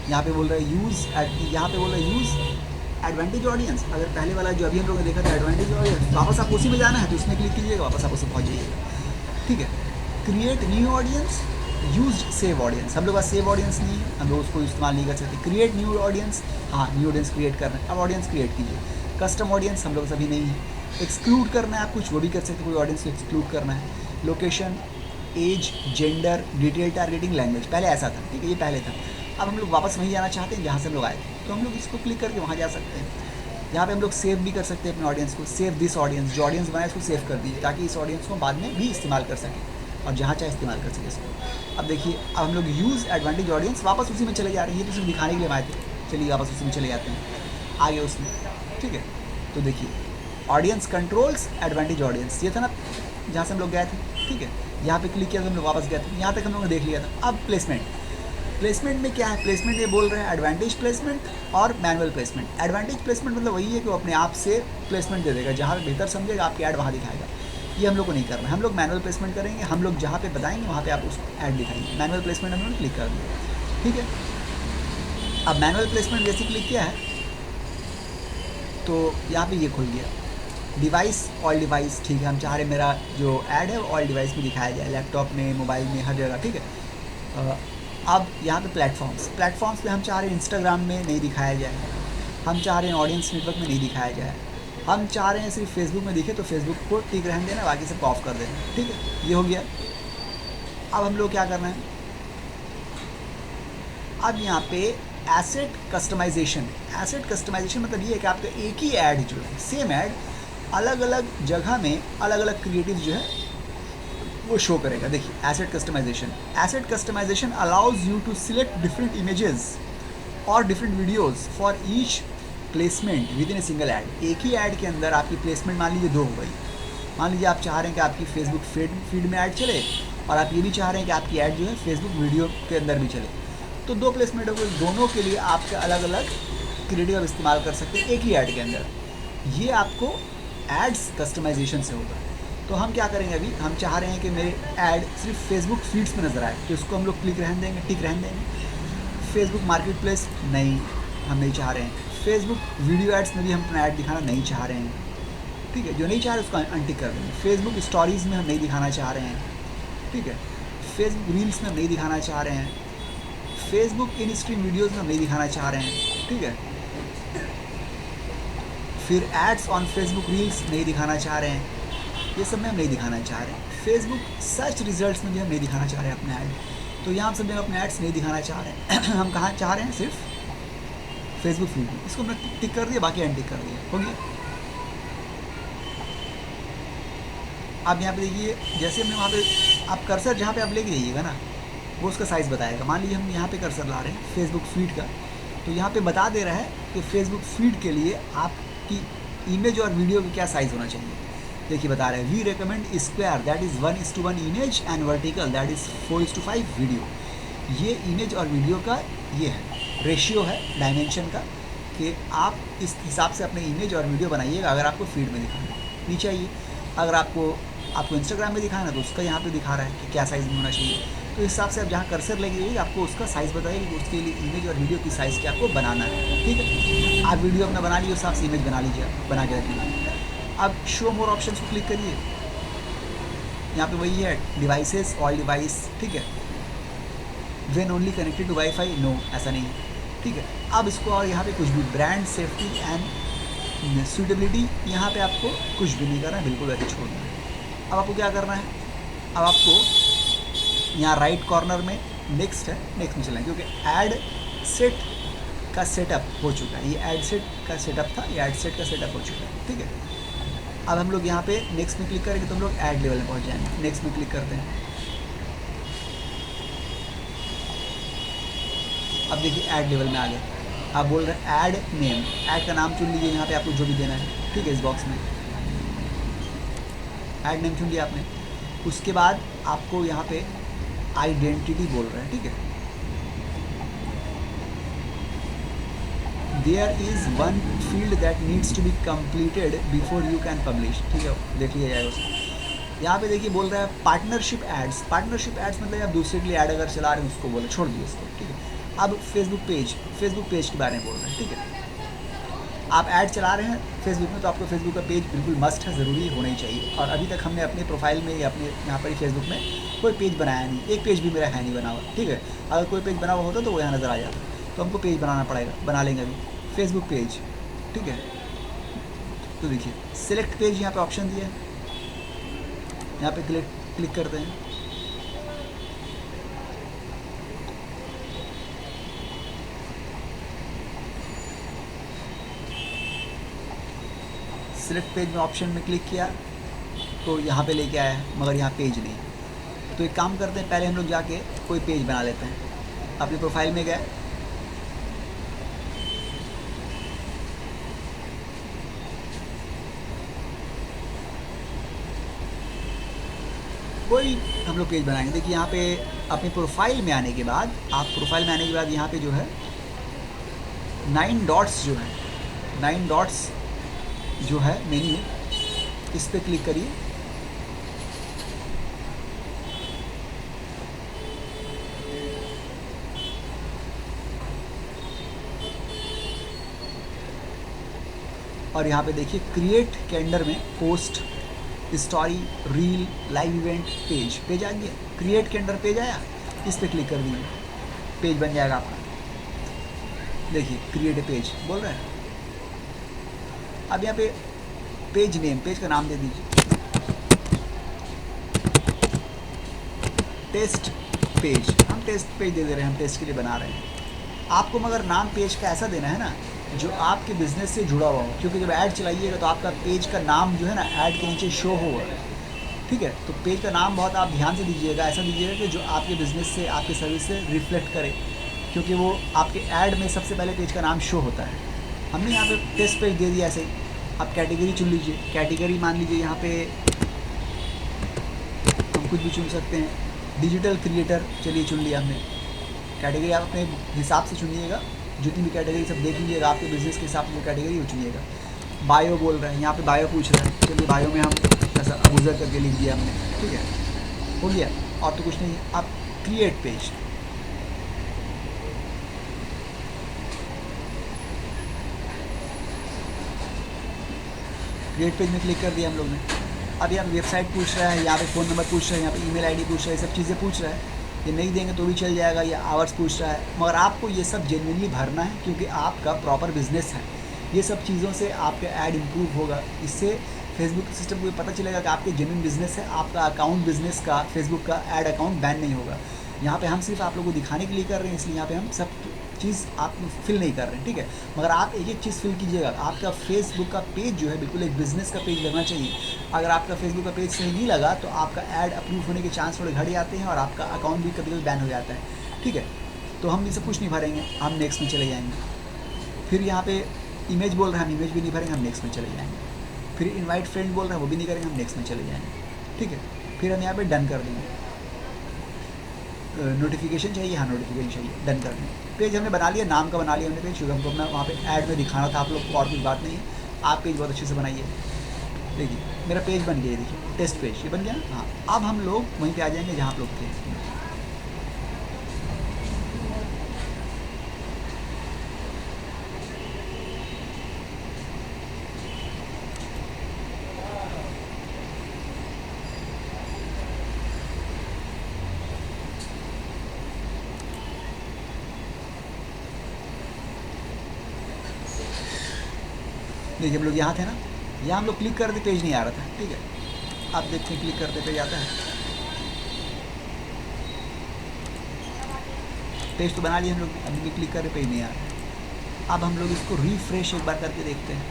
यहाँ पे बोल रहा है यूज़, यहाँ पे बोल रहा है यूज़ एडवांटेज ऑडियंस। अगर पहले वाला जो अभी हम लोग ने देखा था एडवांटेज ऑडियंस, वापस आप उसी में जाना है तो उसमें क्लिक कीजिएगा, वापस आप उसे पहुँच जाइएगा, ठीक है। Create new audience, use save audience. हम लोग पास सेव ऑडियंस नहीं है, हम लोग उसको इस्तेमाल नहीं कर सकते। क्रिएट न्यू ऑडियंस, हाँ न्यू ऑडियंस क्रिएट करना है, अब ऑडियंस क्रिएट कीजिए। कस्टम ऑडियंस हम लोग सभी नहीं है। एक्सक्लूड करना है आप कुछ, वो भी कर सकते, कोई ऑडियंस को एक्सक्लूड करना है। Location, age, gender, detail targeting, language, पहले ऐसा था, ठीक है, ये पहले था। अब हम लोग वापस वहीं जाना चाहते हैं जहाँ से हम लोग आए थे, तो हम लोग इसको क्लिक करके वहाँ जा सकते हैं। यहाँ पे हम लोग सेव भी कर सकते हैं अपने ऑडियंस को। सेव दिस ऑडियंस, जो ऑडियंस बनाए उसको सेव कर दीजिए ताकि इस ऑडियंस को बाद में भी इस्तेमाल कर सकें और जहाँ चाहे इस्तेमाल कर सकें इसको। अब देखिए, अब हम लोग यूज़ एडवांटेज ऑडियंस, वापस उसी में चले जा रहे हैं, ये तो सिर्फ दिखाने के लिए आए थे, चलिए वापस उसी में चले जाते हैं, आगे उसमें, ठीक है। तो देखिए ऑडियंस कंट्रोल्स एडवांटेज ऑडियंस, ये था ना जहाँ से हम लोग गए थे, ठीक है। यहाँ पे क्लिक किया तो हम लोग वापस गए थे, यहाँ तक हम लोगों ने देख लिया था। अब प्लेसमेंट, प्लेसमेंट में क्या है, प्लेसमेंट ये बोल रहे हैं एडवांटेज प्लेसमेंट और मैनुअल प्लेसमेंट। एडवांटेज प्लेसमेंट मतलब वही है कि वो अपने आप से प्लेसमेंट दे देगा, जहाँ बेहतर समझेगा आपकी ऐड वहाँ दिखाएगा। ये हम लोग को नहीं करना है, हम लोग मैनुअल प्लेसमेंट करेंगे। हम लोग जहाँ पे बताएंगे वहाँ पे आप उसको ऐड दिखाएंगे। मैनुअल प्लेसमेंट हम लोग क्लिक कर दिया, ठीक है। अब मैनुअल प्लेसमेंट जैसे क्लिक किया है तो यहाँ पे ये खुल गया, डिवाइस, ऑल डिवाइस, ठीक है। हम चाह रहे मेरा जो ऐड है वो ऑल डिवाइस में दिखाया जाए, लैपटॉप में, मोबाइल में, हर जगह, ठीक है। अब यहाँ पे प्लेटफॉर्म्स पे हम चाह रहे हैं इंस्टाग्राम में नहीं दिखाया जाए, हम चाह रहे हैं ऑडियंस नेटवर्क में नहीं दिखाया जाए, हम चाह रहे हैं सिर्फ फेसबुक में दिखे तो फेसबुक को टिक रहने देना, बाकी सबको ऑफ कर देना, ठीक है। ये हो गया। अब हम लोग क्या करना है, अब यहाँ पे एसेट कस्टमाइजेशन। एसेट कस्टमाइजेशन मतलब ये है कि आपका एक ही ऐड जो है, सेम ऐड अलग अलग जगह में अलग अलग क्रिएटिव जो है वो शो करेगा। देखिए asset customisation, asset customisation allows you to select different images और different videos for each placement within a single ad. एक ही ऐड के अंदर आपकी प्लेसमेंट मान लीजिए 2 हो गई। मान लीजिए आप चाह रहे हैं कि आपकी फेसबुक फीड में ऐड चले और आप ये भी चाह रहे हैं कि आपकी ऐड जो है फेसबुक वीडियो के अंदर भी चले, तो 2 प्लेसमेंट हो गए। दोनों के लिए आपके अलग अलग क्रिएटिव इस्तेमाल कर सकते हैं एक ही ऐड के अंदर। ये आपको एड्स कस्टमाइजेशन से होगा। तो हम क्या करेंगे, अभी हम चाह रहे हैं कि मेरे ऐड सिर्फ फेसबुक फीड्स में नज़र आए, तो इसको हम लोग क्लिक रहने देंगे, टिक रहने देंगे। फेसबुक मार्केट प्लेस नहीं, हम नहीं चाह रहे हैं। फेसबुक वीडियो एड्स में भी हम अपना ऐड दिखाना नहीं चाह रहे हैं, ठीक है। जो नहीं चाह रहे उसको अनटिक कर देंगे। फेसबुक स्टोरीज़ में हम नहीं दिखाना चाह रहे हैं, ठीक है। फेसबुक रील्स में हम नहीं दिखाना चाह रहे हैं। फेसबुक इन स्ट्रीम वीडियोज़ में हम नहीं दिखाना चाह रहे हैं, ठीक है। फिर एड्स ऑन फेसबुक रील्स नहीं दिखाना चाह रहे हैं, ये सब में हम नहीं दिखाना चाह रहे हैं। फेसबुक सर्च रिजल्ट्स में भी हम नहीं दिखाना चाह रहे हैं अपने ऐड। तो यहाँ हम सब जगह अपने एड्स नहीं दिखाना चाह रहे हैं हम कहाँ चाह रहे हैं, सिर्फ फेसबुक फीड में। इसको हमने टिक कर दिया, बाकी अनटिक कर दिया, हो गया। आप यहाँ पे देखिए, जैसे हमने वहाँ पे, आप कर्सर जहाँ पे आप लेके जाइएगा ना, वो उसका साइज़ बताएगा। मान लीजिए हम यहाँ पे कर्सर ला रहे हैं फेसबुक फीड का, तो यहाँ पे बता दे रहा है कि फेसबुक फीड के लिए आपकी इमेज और वीडियो का क्या साइज़ होना चाहिए। देखिए बता रहे हैं, we recommend square that is 1:1 image and vertical that is 4:5 video. ये इमेज और वीडियो का ये है रेशियो है, डायमेंशन का, कि आप इस हिसाब से अपने इमेज और वीडियो बनाइएगा अगर आपको फीड में दिखाना है। नीचे आइए, अगर आपको इंस्टाग्राम में दिखाना है तो उसका यहाँ पे दिखा रहा है कि क्या साइज़ में होना चाहिए। तो इस हिसाब से आप जहाँ कर्सर लगे जाइए, आपको उसका साइज़ बताइए कि उसके लिए इमेज और वीडियो की साइज़ क्या आपको बनाना है। ठीक है, आप वीडियो अपना बना लीजिए, उस हिसाब से इमेज बना लीजिए, बना के रखिए। अब शो मोर ऑप्शन को क्लिक करिए, यहाँ पे वही है, डिवाइसेस, ऑल डिवाइस, ठीक है। When only connected to wifi, no, ऐसा नहीं है, ठीक है। अब इसको और यहाँ पे कुछ भी ब्रांड सेफ्टी एंड सूटेबिलिटी, यहाँ पे आपको कुछ भी नहीं करना है, बिल्कुल वैसे छोड़ना है। अब आपको क्या करना है, अब आपको यहाँ राइट कॉर्नर में नेक्स्ट है, नेक्स्ट में चलना है, क्योंकि ऐड सेट का सेटअप हो चुका है। ये ऐड सेट का सेटअप था, ये ऐड सेट का सेटअप हो चुका है, ठीक है। अब हम लोग यहाँ पे नेक्स्ट में क्लिक करेंगे तो हम लोग ऐड लेवल में पहुँच जाएंगे। नेक्स्ट में क्लिक करते हैं। अब देखिए ऐड लेवल में आ गए। आप बोल रहे हैं ऐड नेम, ऐड का नाम चुन लीजिए, यहाँ पे आपको जो भी देना है, ठीक है। इस बॉक्स में ऐड नेम चुन लिया आपने। उसके बाद आपको यहाँ पे आइडेंटिटी बोल रहे हैं, ठीक है। There is one field that needs to be completed before you can publish, ठीक है, देख लिया जाएगा उसको। यहाँ पे देखिए बोल रहा है पार्टनरशिप एड्स। पार्टनरशिप एड्स मतलब आप दूसरे के लिए ऐड अगर चला रहे हैं उसको बोले, छोड़ दिए उसको, ठीक है। अब फेसबुक पेज के बारे में बोल रहे हैं, ठीक है। आप ऐड चला रहे हैं फेसबुक में तो आपको फेसबुक का पेज बिल्कुल मस्ट है, ज़रूरी होना ही चाहिए। और अभी तक हमने अपने प्रोफाइल में या अपने यहाँ पर ही फेसबुक में कोई पेज बनाया नहीं, एक पेज भी मेरा है नहीं बना हुआ, ठीक है। अगर कोई पेज बना हुआ होता तो वो यहाँ नज़र आ जाता, तो हमको पेज बनाना पड़ेगा, बना लेंगे अभी फेसबुक पेज, ठीक है। तो देखिए सिलेक्ट पेज यहाँ पे ऑप्शन दिया है, यहाँ पे क्लिक करते हैं। सिलेक्ट पेज में ऑप्शन में क्लिक किया तो यहाँ पे लेके आया है, मगर यहाँ पेज नहीं। तो एक काम करते हैं, पहले हम लोग जाके कोई पेज बना लेते हैं। अपनी प्रोफाइल में गए, कोई हम लोग पेज बनाएंगे। देखिए यहाँ पे अपनी प्रोफाइल में आने के बाद, आप प्रोफाइल में आने के बाद यहाँ पे जो है 9 डॉट्स जो है, 9 डॉट्स जो है मेन्यू, इस पर क्लिक करिए। और यहाँ पे देखिए क्रिएट कैलेंडर में post, story, reel, live event, page आ गया। क्रिएट कैलेंडर पेज आया, इस पर क्लिक कर दीजिए, पेज बन जाएगा आपका। देखिए क्रिएट पेज बोल रहा है। अब यहाँ पे पेज नेम, पेज का नाम दे दीजिए, टेस्ट पेज। हम टेस्ट पेज दे दे रहे हैं, हम टेस्ट के लिए बना रहे हैं। आपको मगर नाम पेज का ऐसा देना है ना जो आपके बिज़नेस से जुड़ा हुआ हो, क्योंकि जब ऐड चलाइएगा तो आपका पेज का नाम जो है ना ऐड के नीचे शो होगा, ठीक है। तो पेज का नाम बहुत आप ध्यान से दीजिएगा, ऐसा दीजिएगा कि जो आपके बिज़नेस से, आपके सर्विस से रिफ्लेक्ट करे, क्योंकि वो आपके ऐड में सबसे पहले पेज का नाम शो होता है। हमने यहाँ पे टेस्ट पेज दे दिया ऐसे ही। आप कैटेगरी चुन लीजिए, कैटेगरी मान लीजिए यहाँ पे हम कुछ भी चुन सकते हैं, डिजिटल क्रिएटर, चलिए चुन लिया हमने। कैटेगरी आप अपने हिसाब से चुनिएगा, जितनी भी कैटेगरी सब देख लीजिएगा, आपके बिज़नेस के हिसाब से जो कैटेगरी वो चुनिएगा। बायो बोल रहे हैं, यहाँ पे बायो पूछ रहे हैं, चलिए बायो में हम ऐसा अबूज़र करके लिख दिया हमने, ठीक है, हो गया। और तो कुछ नहीं, आप क्रिएट पेज, क्रिएट पेज में क्लिक कर दिया हम लोग ने। अब यहाँ वेबसाइट पूछ रहा है, यहाँ पे फ़ोन नंबर पूछ रहा है, यहाँ पे ईमेल आईडी पूछ रहा है, ये सब चीज़ें पूछ रहा है। ये नहीं देंगे तो भी चल जाएगा, या आवर्स पूछ रहा है, मगर आपको ये सब जेन्युइनली भरना है, क्योंकि आपका प्रॉपर बिजनेस है। ये सब चीज़ों से आपका ऐड इम्प्रूव होगा, इससे फेसबुक सिस्टम को पता चलेगा कि आपके जेन्युइन बिजनेस है, आपका अकाउंट बिजनेस का, फेसबुक का ऐड अकाउंट बैन नहीं होगा। यहाँ पे हम सिर्फ आप लोगों को दिखाने के लिए कर रहे हैं, इसलिए यहाँ पे हम सब चीज़ आप फिल नहीं कर रहे हैं, ठीक है। मगर आप एक एक चीज़ फिल कीजिएगा। आपका फेसबुक का पेज जो है बिल्कुल एक बिज़नेस का पेज लगना चाहिए। अगर आपका फेसबुक का पेज सही नहीं लगा तो आपका ऐड अप्रूव होने के चांस थोड़े घट जाते हैं और आपका अकाउंट भी कभी कभी बैन हो जाता है, ठीक है। तो हम ये सब कुछ नहीं भरेंगे, हम नेक्स्ट में चले जाएंगे। फिर यहाँ पे इमेज बोल रहे हैं, हम इमेज भी नहीं भरेंगे, हम नेक्स्ट में चले जाएंगे। फिर इनवाइट फ्रेंड बोल रहे हैं, वो भी नहीं करेंगे, हम नेक्स्ट में चले जाएंगे, ठीक है। फिर हम यहाँ पे डन कर देंगे। नोटिफिकेशन चाहिए, हाँ नोटिफिकेशन चाहिए, डन कर देंगे। पेज हमने बना लिया, नाम का बना लिया हमने पेज, क्योंकि हमको अपना वहाँ पे ऐड में दिखाना था आप लोग को, और कुछ बात नहीं है। आप पेज बहुत अच्छे से बनाइए। देखिए मेरा पेज बन गया, देखिए टेस्ट पेज ये बन गया। हाँ अब हम लोग वहीं पे आ जाएंगे जहाँ आप लोग थे। देखिए हम लोग यहाँ थे ना, यहाँ हम लोग क्लिक करते पेज नहीं आ रहा था, ठीक है। आप देखते हैं क्लिक करते पेज आता है। पेज तो बना लिया हम लोग, अभी भी क्लिक करके पेज नहीं आ रहा है। अब हम लोग इसको रिफ्रेश एक बार करके देखते हैं।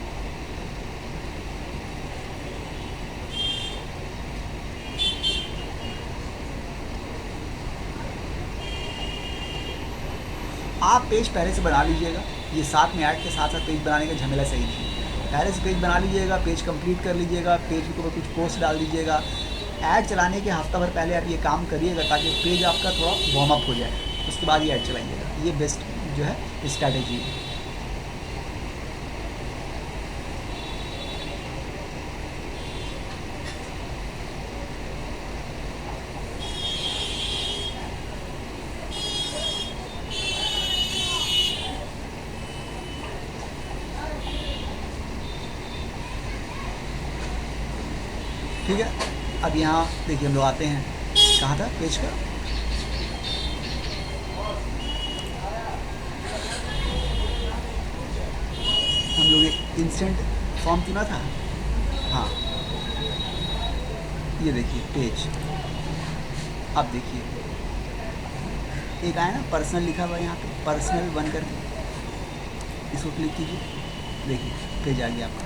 आप पेज पहले से बना लीजिएगा, ये साथ में ऐड के साथ साथ पेज बनाने का झमेला सही नहीं है। पहले से पेज बना लीजिएगा, पेज कंप्लीट कर लीजिएगा, पेज के ऊपर कुछ पोस्ट डाल दीजिएगा। ऐड चलाने के हफ्ता भर पहले आप ये काम करिएगा ताकि पेज आपका थोड़ा वार्म अप हो जाए, उसके बाद ये ऐड चलाइएगा। ये बेस्ट जो है स्ट्रैटेजी है। ठीक है। अब यहाँ देखिए हम लोग आते हैं, कहाँ था पेज का, हम लोग एक इंस्टेंट फॉर्म चुना था। हाँ ये देखिए पेज, अब देखिए एक आया ना पर्सनल लिखा हुआ है यहाँ पे, पर्सनल 1 करके, इसको क्लिक कीजिए, देखिए पेज आ गया आपका,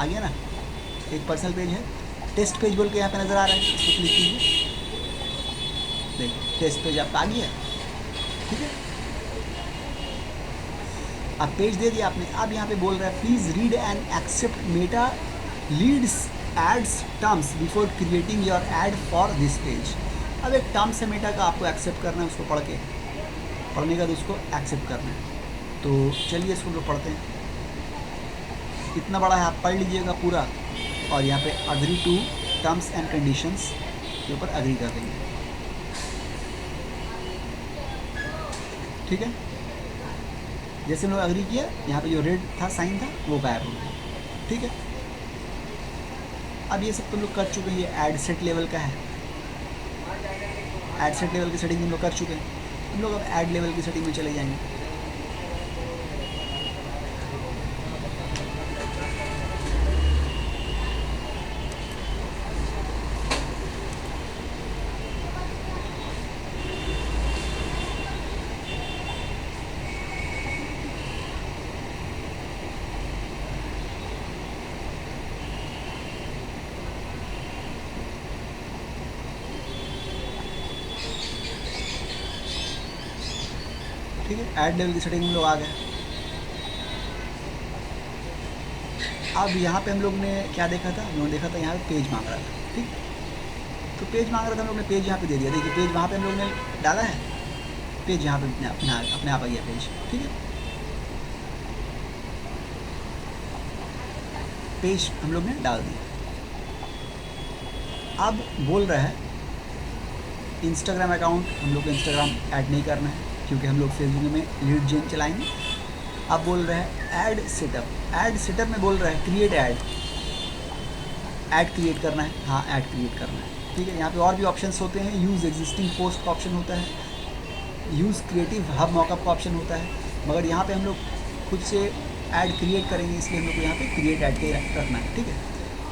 आ गया ना। एक पर्सनल पेज है, टेस्ट पेज बोल के यहाँ पे नज़र आ रहा है, इसको क्लिक कीजिए, देखिए टेस्ट पेज आपका आ गया, ठीक है। अब पेज दे दिया आपने। अब यहाँ पे बोल रहा है please read and accept Meta leads ads terms before creating your ad for this page. अब एक टर्म्स है मेटा का, आपको एक्सेप्ट करना है, उसको पढ़ने का तो उसको एक्सेप्ट करना है। तो चलिए इसको हम लोग पढ़ते हैं। इतना बड़ा है, आप पढ़ लीजिएगा पूरा, और यहाँ पे agree to terms and conditions के ऊपर अग्री कर देंगे, ठीक है। जैसे हम लोग अग्री किया, यहाँ पे जो रेड था साइन था वो गायब हो गया, ठीक है। अब ये सब तो लोग कर चुके हैं, ये ऐड सेट लेवल का है, ऐड सेट लेवल की सेटिंग हम लोग कर चुके हैं। हम लोग अब ऐड लेवल की सेटिंग में चले जाएंगे। ठीक है, ऐड लेवल की सेटिंग में लोग आ गए। अब यहाँ पे हम लोग ने क्या देखा था, हम लोग ने देखा था यहाँ पे पेज मांग रहा था, ठीक। तो पेज मांग रहा था, हम लोग ने पेज यहाँ पे दे दिया। देखिए पेज वहाँ पे हम लोग ने डाला है, पेज यहाँ पे अपने आप आ गया पेज, ठीक है। पेज हम लोग ने डाल दिया। अब बोल रहा है इंस्टाग्राम अकाउंट, हम लोग को इंस्टाग्राम ऐड नहीं करना है क्योंकि हम लोग फेसबुक में लीड जेन चलाएंगे। अब बोल रहा है ऐड सेटअप, ऐड सेटअप में बोल रहा है क्रिएट ऐड क्रिएट करना है, हाँ ऐड क्रिएट करना है, ठीक है। यहाँ पे और भी ऑप्शंस होते हैं, यूज़ एग्जिस्टिंग पोस्ट का ऑप्शन होता है, यूज़ क्रिएटिव हब मॉकअप का ऑप्शन होता है, मगर यहाँ पे हम लोग खुद से ऐड क्रिएट करेंगे, इसलिए हम लोग को यहाँ पे क्रिएट ऐड के रखना है, ठीक है।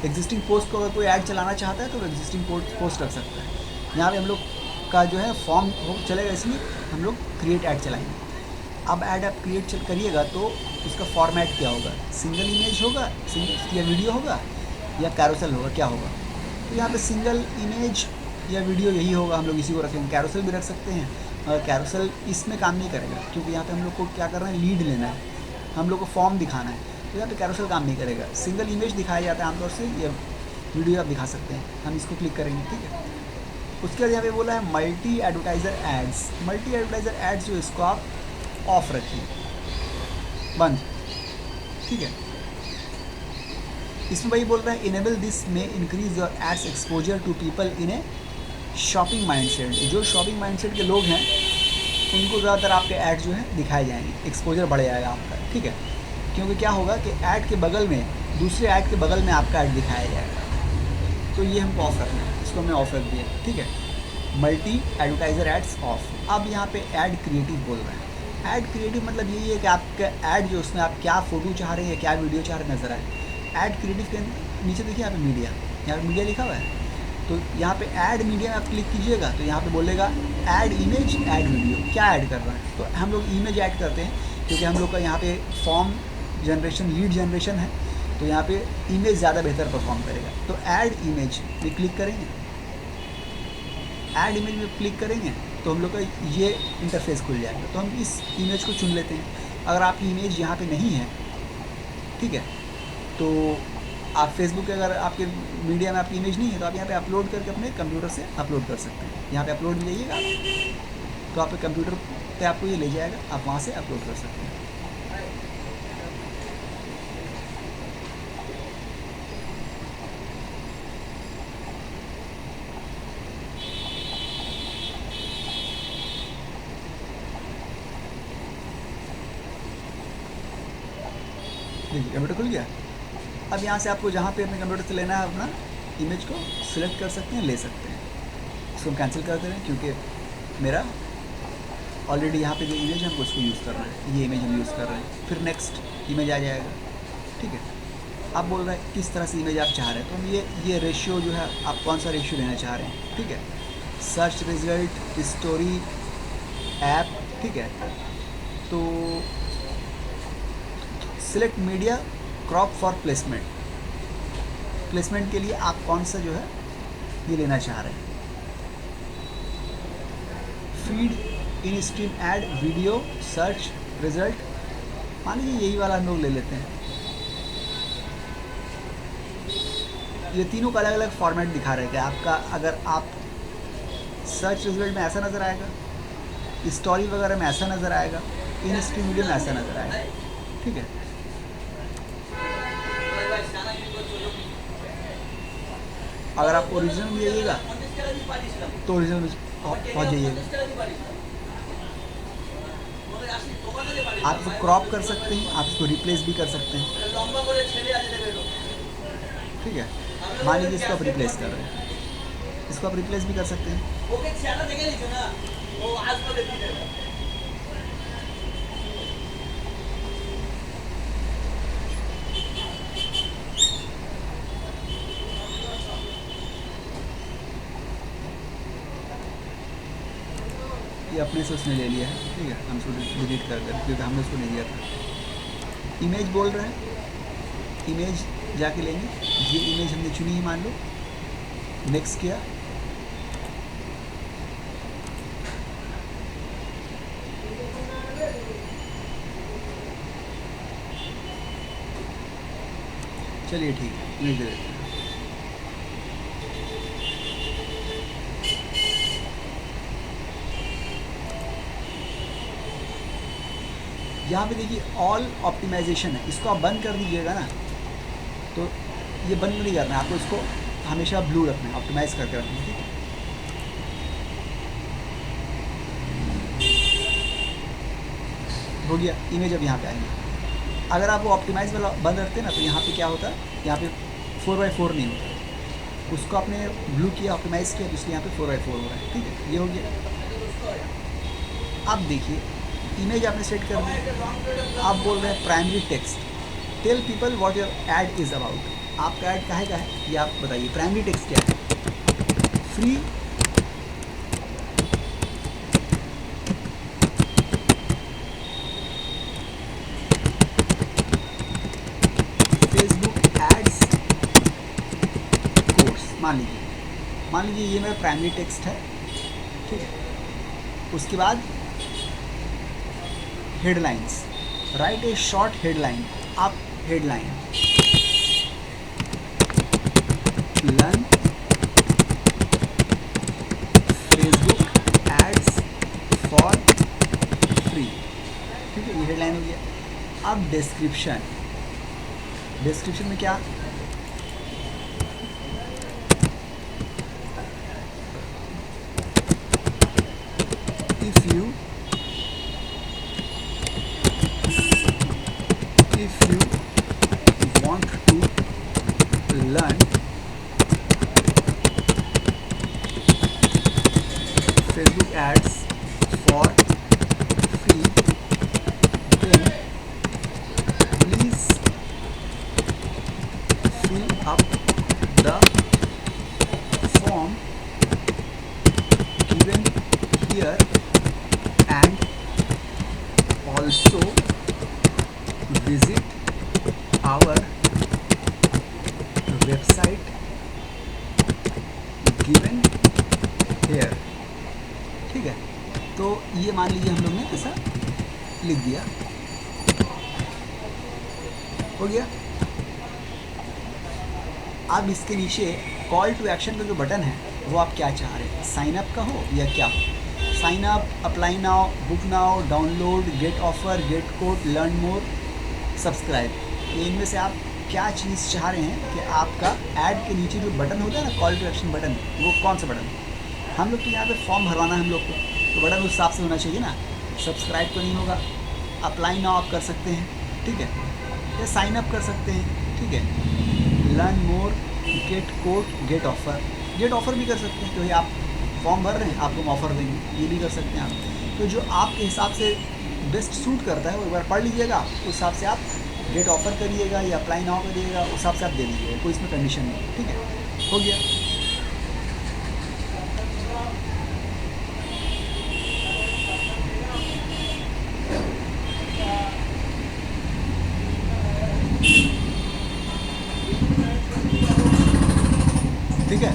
एग्जिस्टिंग पोस्ट को अगर कोई ऐड चलाना चाहता है तो वो एग्जिस्टिंग पोस्ट रख सकता है। यहाँ पे हम लोग का जो है फॉर्म हो चलेगा, इसलिए हम लोग क्रिएट ऐड चलाएंगे। अब ऐड आप क्रिएट करिएगा तो उसका फॉर्मेट क्या होगा, सिंगल इमेज होगा, सिंगल या वीडियो होगा, या कैरोसेल होगा, क्या होगा। तो यहाँ पे सिंगल इमेज या वीडियो यही होगा, हम लोग इसी को रखेंगे। कैरोसेल भी रख सकते हैं, और कैरोसेल इसमें काम नहीं करेगा क्योंकि यहाँ पे हम लोग को क्या करना है, लीड लेना है, हम लोग को फॉर्म दिखाना है, तो यहाँ पे कैरोसेल काम नहीं करेगा। सिंगल इमेज दिखाया जाता है आमतौर से, या वीडियो आप दिखा सकते हैं। हम इसको क्लिक करेंगे, ठीक है। उसके बाद यहाँ पे बोला है multi advertiser ads. Multi advertiser ads जो इसको आप ऑफ रखिए, बंद, ठीक है। इसमें वही बोल रहा है इनेबल दिस में increase your ads exposure to people in a shopping mindset. जो शॉपिंग माइंडसेट के लोग हैं उनको ज़्यादातर आपके ऐड जो है दिखाए जाएंगे, एक्सपोजर बढ़ जाएगा आपका, ठीक है। क्योंकि क्या होगा कि ऐड के बगल में, दूसरे ऐड के बगल में आपका ऐड दिखाया जाएगा। तो ये हमको ऑफ रखना है, इसको हमने ऑफ रख दिया, ठीक है। Multi advertiser ads off. अब यहाँ पे ऐड क्रिएटिव बोल रहे हैं। ऐड क्रिएटिव मतलब यही है कि आपका ऐड जो, उसमें आप क्या फ़ोटो चाह रहे हैं, क्या वीडियो चाह रहे हैं, नजर आए। ऐड क्रिएटिव के नीचे देखिए यहाँ पे मीडिया, यहाँ पे मीडिया लिखा हुआ है। तो यहाँ पे ऐड मीडिया में आप क्लिक कीजिएगा तो यहाँ पे बोलेगा ऐड इमेज, ऐड वीडियो, क्या ऐड कर रहा है। तो हम लोग इमेज ऐड करते हैं क्योंकि हम लोग का यहाँ पे फॉर्म जनरेशन, लीड जनरेशन है, तो यहाँ पे इमेज ज़्यादा बेहतर परफॉर्म करेगा। तो ऐड इमेज में क्लिक करेंगे, ऐड इमेज में क्लिक करेंगे तो हम लोग का ये इंटरफेस खुल जाएगा। तो हम इस इमेज को चुन लेते हैं। अगर आपकी इमेज यहाँ पे नहीं है, ठीक है, तो आप फेसबुक के, अगर आपके मीडिया में आपकी इमेज नहीं है तो आप यहाँ पे अपलोड करके अपने कंप्यूटर से अपलोड कर सकते हैं। यहाँ पे अपलोड में जाइएगा तो आपके कंप्यूटर पे आपको ये ले जाएगा, आप वहाँ से अपलोड कर सकते हैं। देखिए कंप्यूटर खुल गया। अब यहाँ से आपको जहाँ पे अपने कंप्यूटर से लेना है अपना इमेज को सिलेक्ट कर सकते हैं, ले सकते हैं। इसको हम कैंसिल कर दे रहे हैं क्योंकि मेरा ऑलरेडी यहाँ पे जो इमेज है हमको उसको यूज़ करना है, ये इमेज हम यूज़ कर रहे हैं। फिर नेक्स्ट इमेज आ जाएगा, ठीक है। आप बोल रहे हैं किस तरह से इमेज आप चाह रहे हैं, तो हम ये रेशियो जो है आप कौन सा रेशियो लेना चाह रहे हैं, ठीक है। सर्च रिजल्ट, स्टोरी, ऐप, ठीक है। तो select media crop for placement, placement के लिए आप कौन सा जो है ये लेना चाह रहे हैं। Feed in stream add, video, search result, मान लीजिए यही वाला हम लोग ले लेते हैं। ये तीनों का अलग अलग फॉर्मेट दिखा रहे हैं। आपका अगर आप सर्च रिजल्ट में ऐसा नज़र आएगा, स्टोरी वगैरह में ऐसा नज़र आएगा, इन स्ट्रीम वीडियो में ऐसा नज़र आएगा, ठीक है। अगर आप ओरिजिनल में जाइएगा तो ओरिजिनल में पहुँच जाइएगा। आप इसको क्रॉप कर सकते हैं, आप इसको रिप्लेस भी कर सकते हैं, ठीक है। मान लीजिए इसको आप रिप्लेस कर रहे हैं, इसको आप रिप्लेस भी कर सकते हैं। ये अपने से उसने ले लिया है, ठीक है। हम इसको डिलीट कर दें क्योंकि हमने उसको नहीं दिया था। इमेज बोल रहे हैं, इमेज जाके लेंगे, ये इमेज हमने चुनी है, मान लो, नेक्स्ट किया, चलिए ठीक है, इमेज दे देते हैं। यहाँ पे देखिए ऑल ऑप्टिमाइजेशन है, इसको आप बंद कर दीजिएगा ना, तो ये बंद नहीं करना है आपको, इसको हमेशा ब्लू रखना है, ऑप्टिमाइज़ करके रखना है, ठीक है। हो गया, इमेज अब यहाँ पे आएगी। अगर आप वो ऑप्टिमाइज वाला बंद रखते हैं ना तो यहाँ पे क्या होता है, यहाँ पे 4x4 नहीं होता, उसको आपने ब्लू किया, ऑप्टिमाइज़ किया, तो इसलिए यहाँ पे 4x4 हो रहा है, ठीक है। ये हो गया। अब देखिए इमेज आपने सेट कर दी, आप बोल रहे हैं primary text, tell people what your ad is about. आपका ऐड काहे का है ये आप बताइए। प्राइमरी टेक्स्ट क्या है, फ्री मान लीजिए ये मेरा प्राइमरी टेक्स्ट है, ठीक है। उसके बाद headlines, write a short headline, आप headline learn Facebook ads for free, ठीक है, ये हेडलाइन हो गया। अब डिस्क्रिप्शन, डिस्क्रिप्शन में क्या, if you want to learn Facebook ads for free, then please fill up the form given here and also visit our website given here, ठीक है। तो ये मान लीजिए हम लोग ने ऐसा लिख दिया, हो गया। अब इसके नीचे कॉल टू एक्शन का जो बटन है वो आप क्या चाह रहे हैं, साइन अप का हो या क्या हो, sign up, apply now, book now, download, get offer, get code, learn more, subscribe, ये इनमें से आप क्या चीज़ चाह रहे हैं कि आपका ऐड के नीचे जो बटन होता है ना, कॉल टू एक्शन बटन, वो कौन सा बटन। हम लोग तो यहाँ पे फॉर्म भरवाना है हम लोग को, तो बटन उस हिसाब से होना चाहिए ना। सब्सक्राइब तो नहीं होगा, अप्लाई नाउ आप कर सकते हैं, ठीक है, या साइन अप कर सकते हैं, ठीक है, learn more, get code, get offer भी कर सकते हैं, क्योंकि आप फॉर्म भर रहे हैं, आपको हम ऑफ़र देंगे, ये भी कर सकते हैं आप। तो जो आपके हिसाब से बेस्ट सूट करता है वो एक बार पढ़ लीजिएगा, उस हिसाब से आप गेट ऑफर करिएगा या अप्लाई नाउ करिएगा, उस हिसाब से आप दे दीजिएगा, कोई इसमें कंडीशन नहीं, ठीक है, हो गया। ठीक है,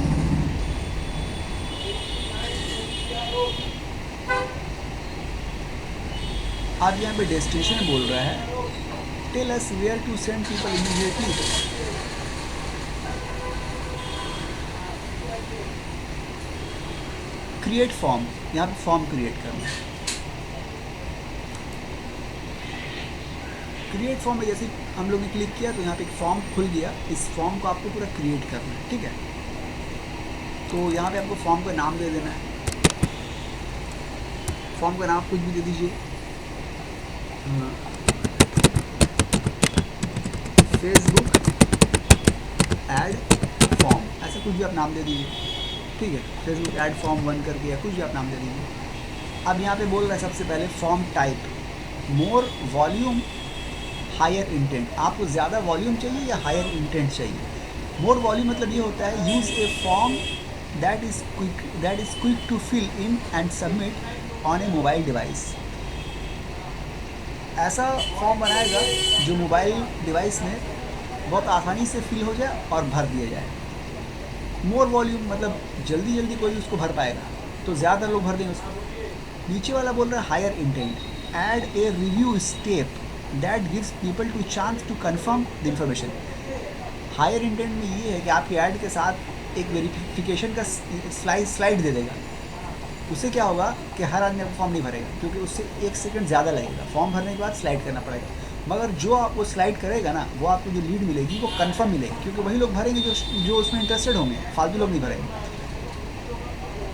अब यहाँ पे डेस्टिनेशन बोल रहा है, tell us where to send people immediately. Create form, यहाँ पे फॉर्म क्रिएट करना है। क्रिएट फॉर्म में जैसे हम लोग ने क्लिक किया तो यहाँ पे एक फॉर्म खुल गया, इस फॉर्म को आपको पूरा क्रिएट करना है, ठीक है। तो यहाँ पे आपको फॉर्म का नाम दे देना है, फॉर्म का नाम कुछ भी दे दीजिए, फेसबुक ऐड फॉर्म, ऐसा कुछ भी आप नाम दे दीजिए, ठीक है, फेसबुक ऐड फॉर्म 1 करके या कुछ भी आप नाम दे दीजिए। अब यहाँ पे बोल रहा है सबसे पहले form type, more volume, higher intent, आपको ज़्यादा वॉल्यूम चाहिए या हायर इंटेंट चाहिए। मोर वॉल्यूम मतलब ये होता है, use a form that is quick to fill in and submit on a mobile device. ऐसा फॉर्म बनाएगा जो मोबाइल डिवाइस में बहुत आसानी से फिल हो जाए और भर दिया जाए। मोर वॉल्यूम मतलब जल्दी जल्दी कोई उसको भर पाएगा, तो ज़्यादा लोग भर देंगे उसको। नीचे वाला बोल रहा है higher intent, add a review step that gives people to chance to confirm the information. Higher intent में ये है कि आपके ऐड के साथ एक वेरिफिकेशन का स्लाइड दे देगा। उससे क्या होगा कि हर आदमी आपको फॉर्म नहीं भरेगा, क्योंकि उससे 1 सेकंड ज़्यादा लगेगा, फॉर्म भरने के बाद स्लाइड करना पड़ेगा। मगर जो आपको स्लाइड करेगा ना, वो आपको जो लीड मिलेगी वो कंफर्म मिलेगी, क्योंकि वही लोग भरेंगे जो उसमें इंटरेस्टेड होंगे, फालतू लोग नहीं भरेंगे।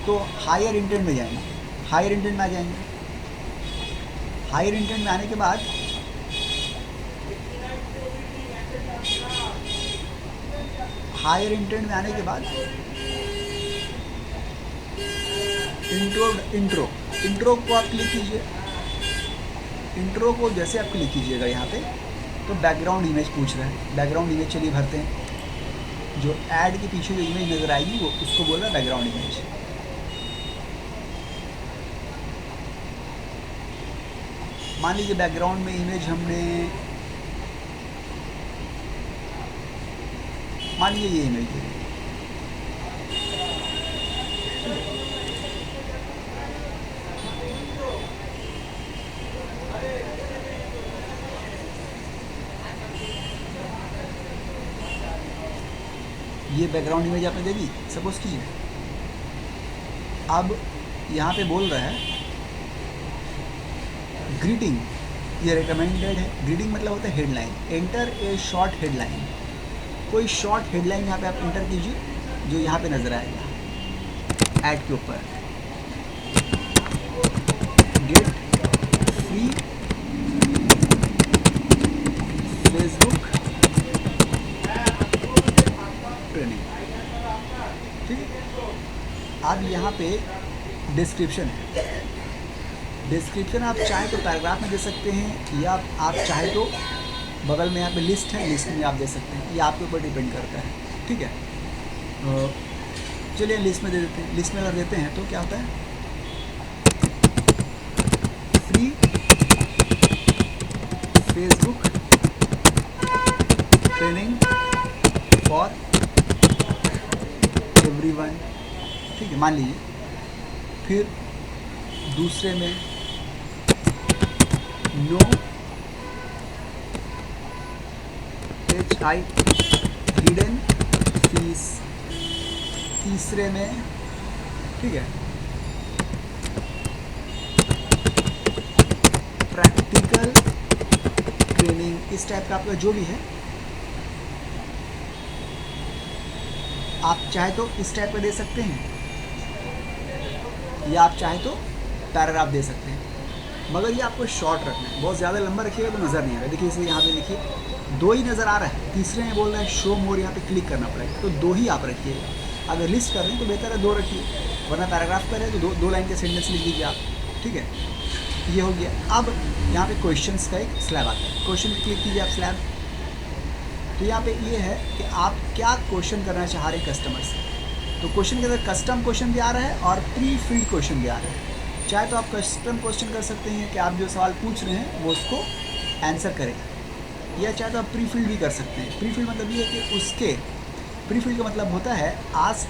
तो हायर इंटेंट में जाएंगे, हायर इंटेंट में आ जाएंगे। हायर इंटेंट में आने के बाद इंट्रो को आप क्लिक कीजिए। इंट्रो को जैसे आप क्लिक कीजिएगा यहाँ पे, तो बैकग्राउंड इमेज पूछ रहा है। बैकग्राउंड इमेज चलिए भरते हैं। जो ऐड के पीछे जो इमेज नज़र आएगी वो उसको बोल रहा है बैकग्राउंड इमेज। मान लीजिए बैकग्राउंड में इमेज हमने, मान लीजिए ये इमेज दे दी। ये बैकग्राउंड इमेज आपने दे दी सपोज कीजिए। अब यहाँ पे बोल रहा है ग्रीटिंग, ये रिकमेंडेड है। ग्रीटिंग मतलब होता है headline. Enter a short headline, कोई शॉर्ट हेडलाइन यहाँ पे आप एंटर कीजिए जो यहाँ पे नज़र आएगा ऐड के ऊपर। गेट फ्री फेसबुक ट्रेनिंग, ठीक है। अब यहाँ पे डिस्क्रिप्शन है। डिस्क्रिप्शन आप चाहे तो पैराग्राफ में दे सकते हैं या आप चाहे तो बगल में यहाँ पे लिस्ट है, लिस्ट में आप दे सकते हैं, ये आपके ऊपर डिपेंड करता है, ठीक है। चलिए लिस्ट में दे देते हैं। लिस्ट में अगर देते हैं तो क्या होता है, free Facebook training for everyone, ठीक है, मान लीजिए। फिर दूसरे में नो HI हिडन फीस, तीसरे में, ठीक है, प्रैक्टिकल ट्रेनिंग। इस टाइप का आपका जो भी है आप चाहे तो इस टाइप का दे सकते हैं या आप चाहे तो पैराग्राफ दे सकते हैं, मगर ये आपको शॉर्ट रखना है। बहुत ज़्यादा लंबा रखिएगा तो नज़र नहीं आएगा। देखिए इसलिए यहाँ पे देखिए 2 ही नज़र आ रहा है, तीसरे में बोल रहा है शो मोर, यहाँ पे क्लिक करना पड़ेगा, तो 2 ही आप रखिएगा। अगर लिस्ट कर रहे हैं तो बेहतर है 2 रखिए, वरना पैराग्राफ कर रहे हैं तो 2 लाइन के सेंटेंस लिख दीजिए आप, ठीक है। ये हो गया। अब यहाँ पे क्वेश्चंस का एक स्लैब आता है, क्वेश्चन पे क्लिक कीजिए आप स्लैब। तो यहाँ पे ये है कि आप क्या क्वेश्चन करना चाह रहे हैं कस्टमर से। तो क्वेश्चन के अंदर कस्टम क्वेश्चन भी आ रहा है और प्री फिल्ड क्वेश्चन भी आ रहा है। चाहे तो आप कस्टम क्वेश्चन कर सकते हैं कि आप जो सवाल पूछ रहे हैं वो उसको आंसर करें, या चाहे तो आप प्री फिल्ड भी कर सकते हैं। प्री फिल्ड मतलब ये है कि उसके, प्री फिल्ड का मतलब होता है ask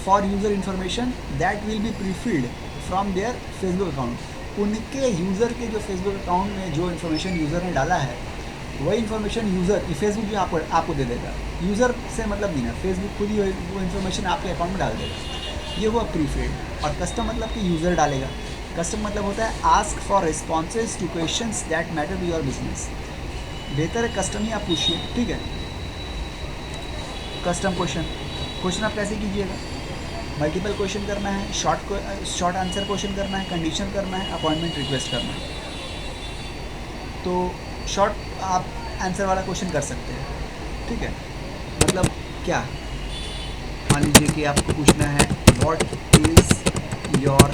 for user information that will be pre filled from their Facebook account. उनके यूज़र के जो फेसबुक अकाउंट में जो इन्फॉर्मेशन यूज़र ने डाला है वही इन्फॉर्मेशन यूज़र फेसबुक जो आपको दे देगा। यूज़र से मतलब नहीं ना, फेसबुक खुद ही वो इन्फॉर्मेशन आपके अकाउंट में डाल देगा। ये हुआ प्री फिल्ड। और कस्टम मतलब कि यूज़र डालेगा। कस्टम मतलब होता है ask for responses to questions that matter to your business. बेहतर है कस्टम ही आप पूछिए, ठीक है। कस्टम क्वेश्चन आप कैसे कीजिएगा, मल्टीपल क्वेश्चन करना है, शॉर्ट आंसर क्वेश्चन करना है, कंडीशन करना है, अपॉइंटमेंट रिक्वेस्ट करना है। तो शॉर्ट आप आंसर वाला क्वेश्चन कर सकते हैं, ठीक है। मतलब क्या, मान लीजिए कि आपको पूछना है व्हाट इज़ योर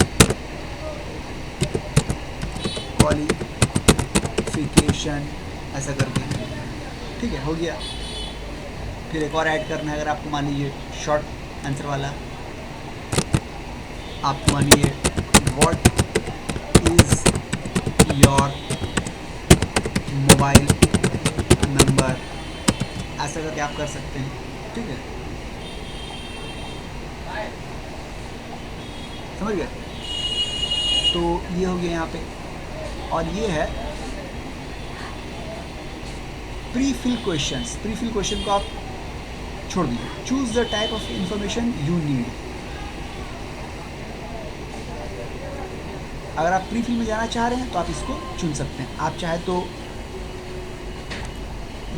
क्वालिफिकेशन, ऐसा करके, ठीक है, हो गया। फिर एक और ऐड करना है, अगर आपको मान लीजिए शॉर्ट आंसर वाला, आपको मान लीजिए what is your mobile number, ऐसा करके आप कर सकते हैं, ठीक है। समझ गए। तो ये हो गया यहाँ पे। और ये है pre fill questions. Pre fill question को आप छोड़ दीजिए। Choose the type of information you need. अगर आप प्री फिल में जाना चाह रहे हैं तो आप इसको चुन सकते हैं। आप चाहे तो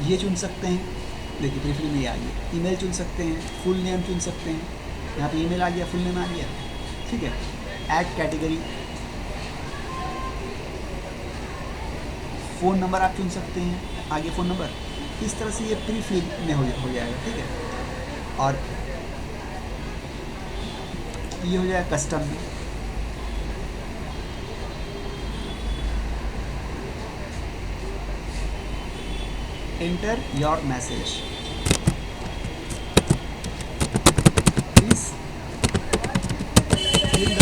ये चुन सकते हैं, देखिए प्री फिल में ये आ गया। ईमेल चुन सकते हैं, फुल नेम चुन सकते हैं, यहाँ पे ईमेल आ गया, फुल नेम आ गया, ठीक है। ऐड कैटेगरी, फ़ोन नंबर आप चुन सकते हैं, आगे फ़ोन नंबर। इस तरह से ये प्री फिल में हो जाएगा, ठीक है। और ये हो जाएगा कस्टम में। Enter your message, please fill the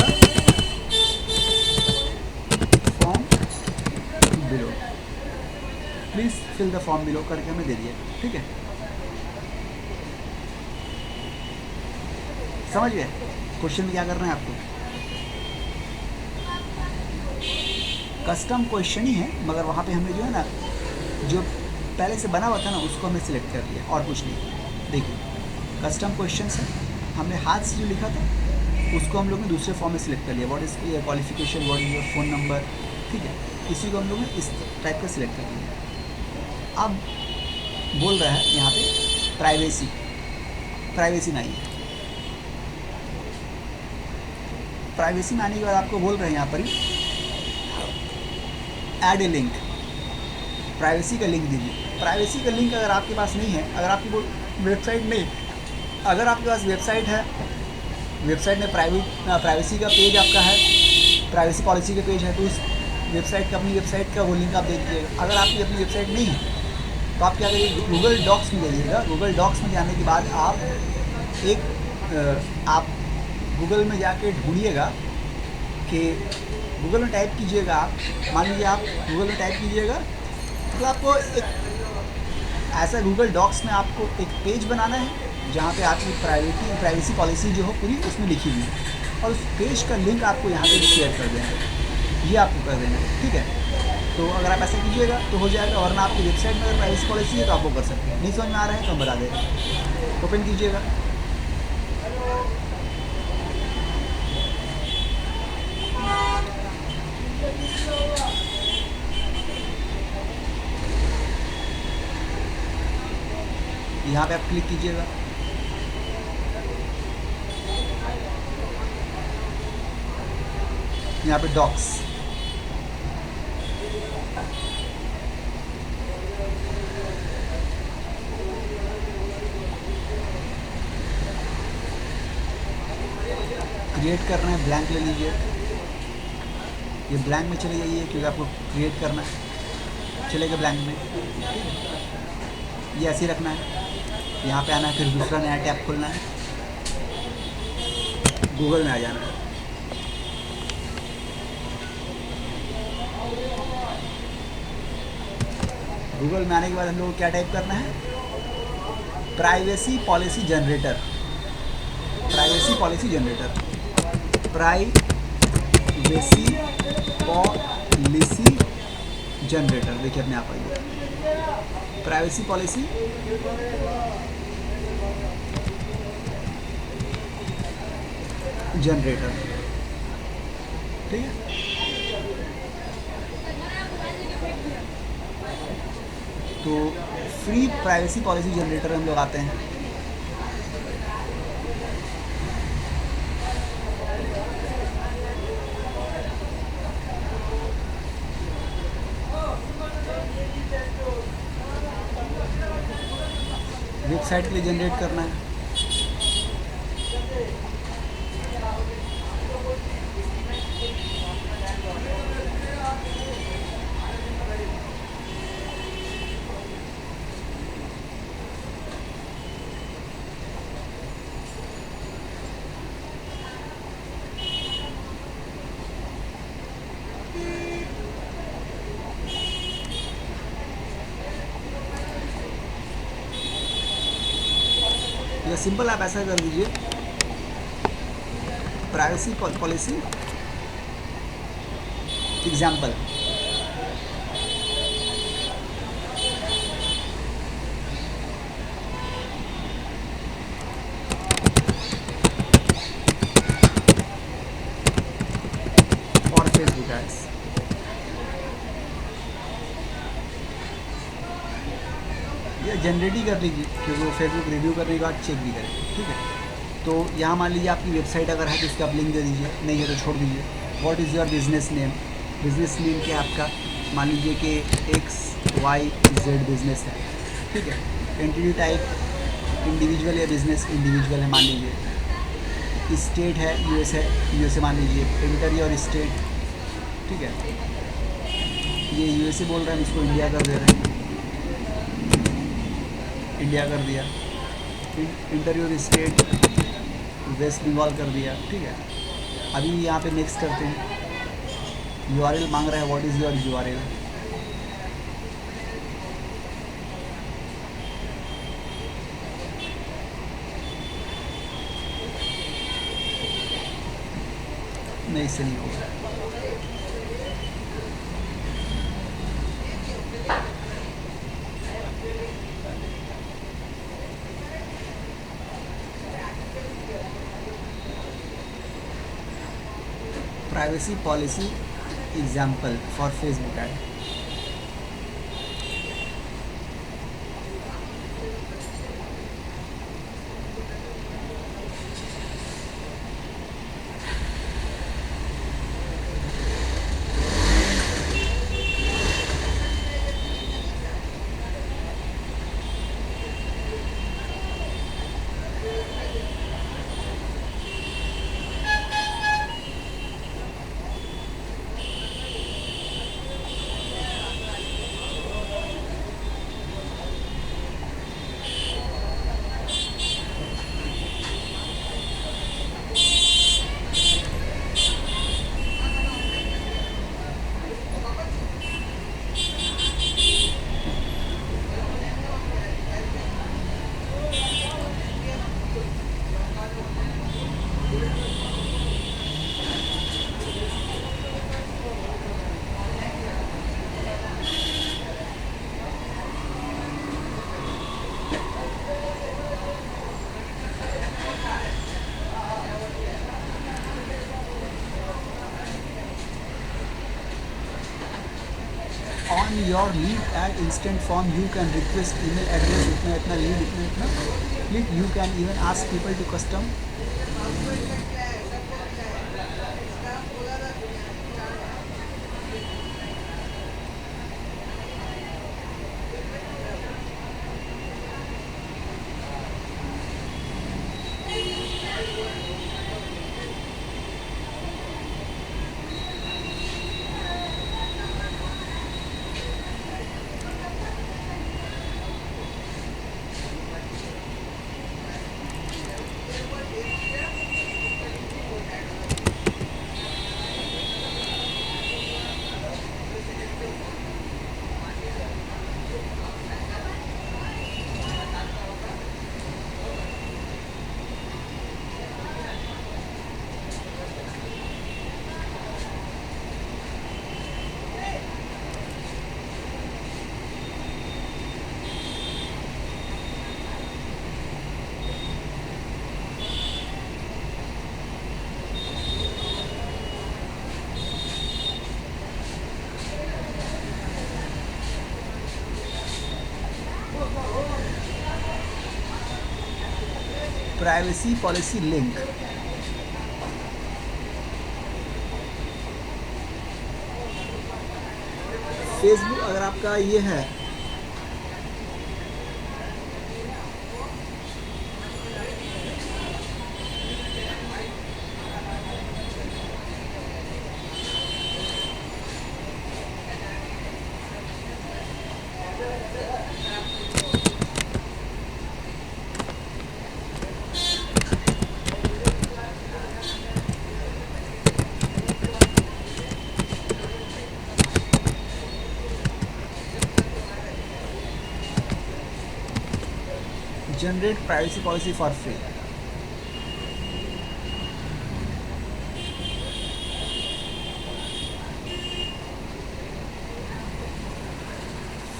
form below, please fill the form below करके हमें दे दिया, ठीक है। समझ गए क्वेश्चन में क्या करना है आपको। कस्टम क्वेश्चन ही है, मगर वहाँ पे हमने जो है ना, जो पहले से बना हुआ था ना, उसको हमने सिलेक्ट कर लिया और कुछ नहीं। देखिए कस्टम क्वेश्चन है, हमने हाथ से जो लिखा था उसको हम लोग ने दूसरे फॉर्म में सिलेक्ट कर लिया, what is qualification, what is your phone number, ठीक है, इसी को हम लोग ने इस टाइप का सिलेक्ट कर लिया। अब बोल रहा है यहाँ पे प्राइवेसी, प्राइवेसी में आइए। प्राइवेसी में आने के बाद आपको बोल रहे हैं यहाँ पर ऐड ए लिंक, प्राइवेसी का लिंक दीजिए। प्राइवेसी का लिंक अगर आपके पास नहीं है, अगर आपकी वेबसाइट नहीं, अगर आपके पास वेबसाइट है, वेबसाइट में प्राइवेसी का पेज आपका है, प्राइवेसी पॉलिसी का पेज है, तो उस वेबसाइट का, अपनी वेबसाइट का वो लिंक आप दे दीजिएगा। अगर आपकी अपनी वेबसाइट नहीं है तो आप क्या करिए, गूगल डॉक्स में जाइएगा। गूगल डॉक्स में जाने के बाद आप गूगल में जाके ढूंढिएगा कि गूगल में टाइप कीजिएगा, आप मान लीजिए आप गूगल में टाइप कीजिएगा तो आपको एक ऐसा गूगल डॉक्स में आपको एक पेज बनाना है जहाँ पे आपकी प्राइवेसी पॉलिसी जो हो पूरी उसमें लिखी हुई है, और उस पेज का लिंक आपको यहाँ पे शेयर कर देना है, ये आपको कर देना है, ठीक है। तो अगर आप ऐसा कीजिएगा तो हो जाएगा, वरना आपकी वेबसाइट में अगर प्राइवेसी पॉलिसी है तो आप वो कर सकते हैं। नहीं समझ में आ रहा है तो हम बता देंगे। ओपन कीजिएगा, यहाँ पे आप क्लिक कीजिएगा, यहाँ पे डॉक्स, क्रिएट करना है, ब्लैंक ले लीजिए, ये ब्लैंक में चले जाइए क्योंकि आपको क्रिएट करना है, चलेगा ब्लैंक में, ये ऐसे ही रखना है। यहाँ पे आना है, फिर दूसरा नया टैब खोलना है, गूगल में आ जाना है। गूगल में आने के बाद हम लोग को क्या टाइप करना है, privacy policy generator, privacy policy generator, privacy policy generator, देखिए अपने आप आइए, प्राइवेसी पॉलिसी जनरेटर, ठीक है। तो फ्री प्राइवेसी पॉलिसी जनरेटर हम लोग आते हैं, वेबसाइट के लिए जनरेट करना है, या सिंपल आप ऐसा कर दीजिए, प्राइवेसी पॉलिसी एग्जाम्पल, और फेसबुक एड्स, या जनरेट ही कर लीजिए क्योंकि वो फेसबुक रिव्यू करने के बाद चेक भी करेंगे, ठीक है। तो यहाँ मान लीजिए आपकी वेबसाइट अगर है तो उसका आप लिंक दे दीजिए, नहीं है तो छोड़ दीजिए। What is your business name, business name क्या है आपका, मान लीजिए कि XYZ बिजनेस है, ठीक है। एंटिटी टाइप इंडिविजुअल या बिजनेस इंडिविजुअल है मान लीजिए, स्टेट है US है, USA मान लीजिए, एंटर योर स्टेट, ठीक है। ये USA बोल रहा है, इसको इंडिया कर दे रहे हैं, इंडिया कर दिया, enter your state West Bengal कर दिया, ठीक है। अभी यहाँ पे नेक्स्ट करते हैं, URL मांग रहा है, व्हाट इज़ योर URL, नहीं इससे नहीं होगा, privacy policy example for Facebook ad. On your lead ad instant form you can request email address इतना इतना lead इतना इतना click. You can even ask people to custom. Privacy policy link. Facebook अगर आपका ये है generate privacy policy for free.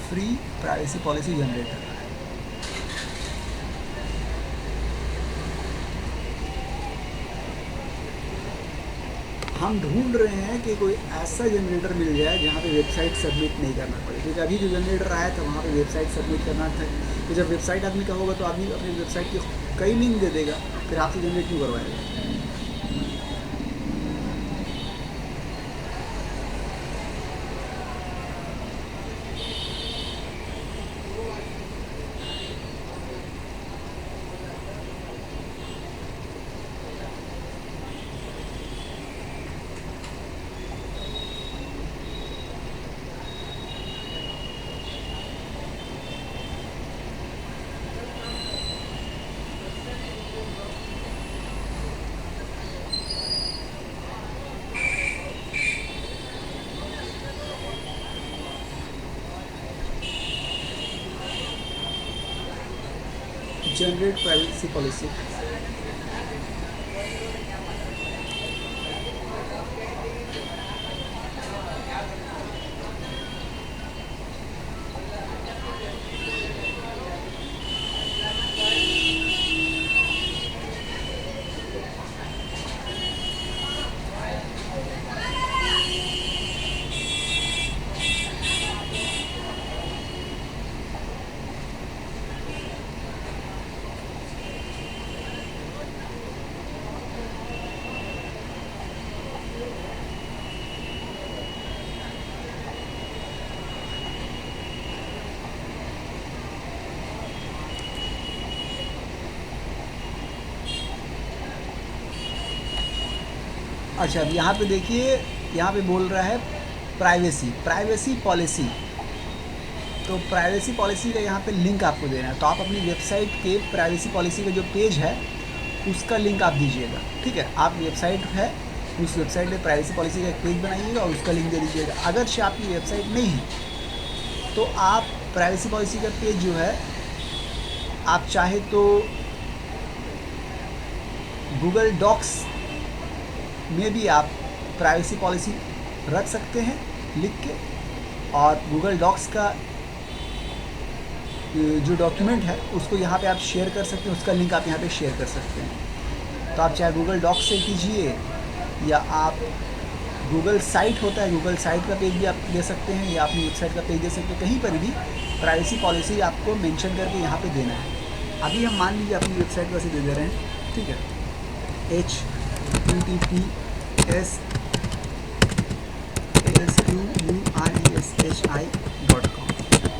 Free privacy policy generator. हम ढूंढ रहे हैं कि कोई ऐसा जनरेटर मिल जाए जहाँ पे वेबसाइट सबमिट नहीं करना पड़े, क्योंकि अभी जो जनरेटर आया था वहाँ पे वेबसाइट सबमिट करना था. तो जब वेबसाइट आदमी का होगा तो आदमी अपनी वेबसाइट की कई लिंक दे देगा, फिर आपसे जनरेट क्यों करवाएगा. Generate privacy policy. अच्छा, अब यहाँ पे देखिए, यहाँ पे बोल रहा है प्राइवेसी पॉलिसी। तो प्राइवेसी पॉलिसी का यहाँ पे लिंक आपको देना है। तो आप अपनी वेबसाइट के प्राइवेसी पॉलिसी का जो पेज है उसका लिंक आप दीजिएगा, ठीक है। आप वेबसाइट है, उस वेबसाइट में प्राइवेसी पॉलिसी का एक पेज बनाइएगा और उसका लिंक दे दीजिएगा। अगर से आपकी वेबसाइट नहीं है तो आप प्राइवेसी पॉलिसी का पेज जो है, आप चाहे तो गूगल डॉक्स में भी आप प्राइवेसी पॉलिसी रख सकते हैं लिख के, और गूगल डॉक्स का जो डॉक्यूमेंट है उसको यहाँ पे आप शेयर कर सकते हैं, उसका लिंक आप यहाँ पे शेयर कर सकते हैं। तो आप चाहे गूगल डॉक्स से कीजिए, या आप गूगल साइट होता है, गूगल साइट का पेज भी आप दे सकते हैं, या अपनी वेबसाइट का पेज दे सकते हैं। कहीं पर भी प्राइवेसी पॉलिसी आपको मेंशन करके यहाँ पे देना है। अभी हम मान लीजिए अपनी वेबसाइट वैसे दे दे रहे हैं, ठीक है, https://sureshi.com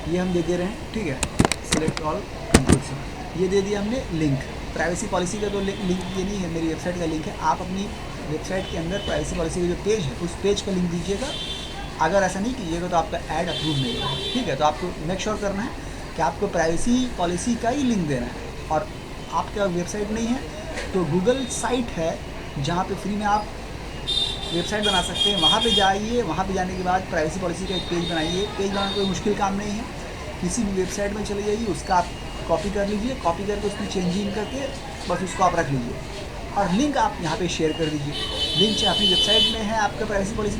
ये हम दे दे रहे हैं, ठीक है। सिलेक्ट ऑल कंट्रोल से ये दे दिया हमने लिंक। प्राइवेसी पॉलिसी का तो लिंक ये नहीं है, मेरी वेबसाइट का लिंक है। आप अपनी वेबसाइट के अंदर प्राइवेसी पॉलिसी का जो पेज है उस पेज का लिंक दीजिएगा। अगर ऐसा नहीं कीजिएगा तो आपका ऐड अप्रूव नहीं होगा, ठीक है। तो आपको मेक श्योर करना है कि आपको प्राइवेसी पॉलिसी का ही लिंक देना है। और आपका वेबसाइट नहीं है तो गूगल साइट है जहाँ पे फ्री में आप वेबसाइट बना सकते हैं, वहाँ पे जाइए। वहाँ पे जाने के बाद प्राइवेसी पॉलिसी का एक पेज बनाइए। पेज बनाना कोई मुश्किल काम नहीं है, किसी भी वेबसाइट में चले जाइए, उसका आप कॉपी कर लीजिए, कॉपी करके उसमें चेंजिंग करके बस उसको आप रख लीजिए, और लिंक आप यहाँ पे शेयर कर दीजिए। लिंक चाहे अपनी वेबसाइट में है आपका प्राइवेसी पॉलिसी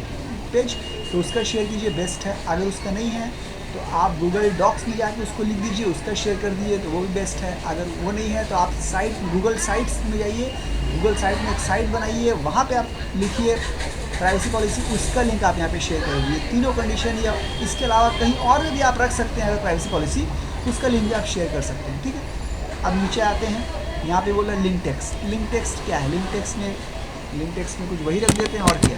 पेज तो उसका शेयर कीजिए, बेस्ट है। अगर उसका नहीं है तो आप गूगल डॉक्स में जाके उसको लिख दीजिए, उसका शेयर कर दीजिए, तो वो भी बेस्ट है। अगर वो नहीं है तो आप गूगल साइट्स में जाइए, गूगल साइट में एक साइट बनाइए, वहाँ पे आप लिखिए प्राइवेसी पॉलिसी, उसका लिंक आप यहाँ पे शेयर कर दीजिए। तीनों कंडीशन, या इसके अलावा कहीं और भी आप रख सकते हैं अगर प्राइवेसी पॉलिसी, उसका लिंक भी आप शेयर कर सकते हैं, ठीक है। अब नीचे आते हैं, यहाँ पे बोल रहा है लिंक टेक्स्ट। लिंक टेक्स्ट क्या है? लिंक टेक्स्ट में कुछ वही रख देते हैं और क्या,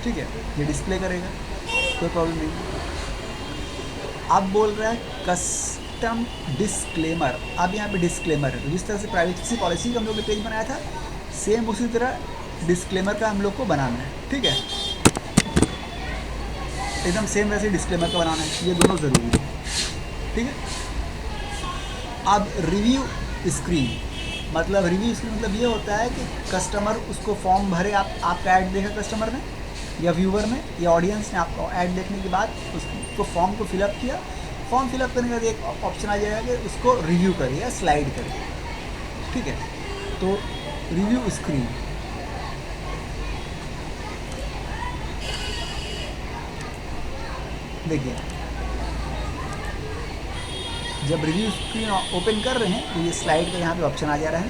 ठीक है, ये डिस्प्ले करेगा, कोई प्रॉब्लम नहीं। अब बोल रहा है कस्टम डिस्क्लेमर। अब यहाँ पे डिस्क्लेमर है, तो जिस तरह से प्राइवेसी पॉलिसी का हम लोग ने पेज बनाया था, सेम उसी तरह डिस्क्लेमर का हम लोग को बनाना है, ठीक है। एकदम सेम वैसे डिस्क्लेमर का बनाना है, ये दोनों ज़रूरी है, ठीक है। अब रिव्यू स्क्रीन मतलब ये होता है कि कस्टमर उसको फॉर्म भरे, आपका ऐड देखा कस्टमर ने या व्यूवर ने या ऑडियंस ने, आपको ऐड देखने के बाद उसको फॉर्म को फिलअप किया। फॉर्म फिलअप करने के बाद एक ऑप्शन आ जाएगा कि उसको रिव्यू करिए या स्लाइड करिए, ठीक है। तो रिव्यू स्क्रीन, देखिए जब रिव्यू स्क्रीन ओपन कर रहे हैं तो ये स्लाइड का यहाँ पे ऑप्शन आ जा रहा है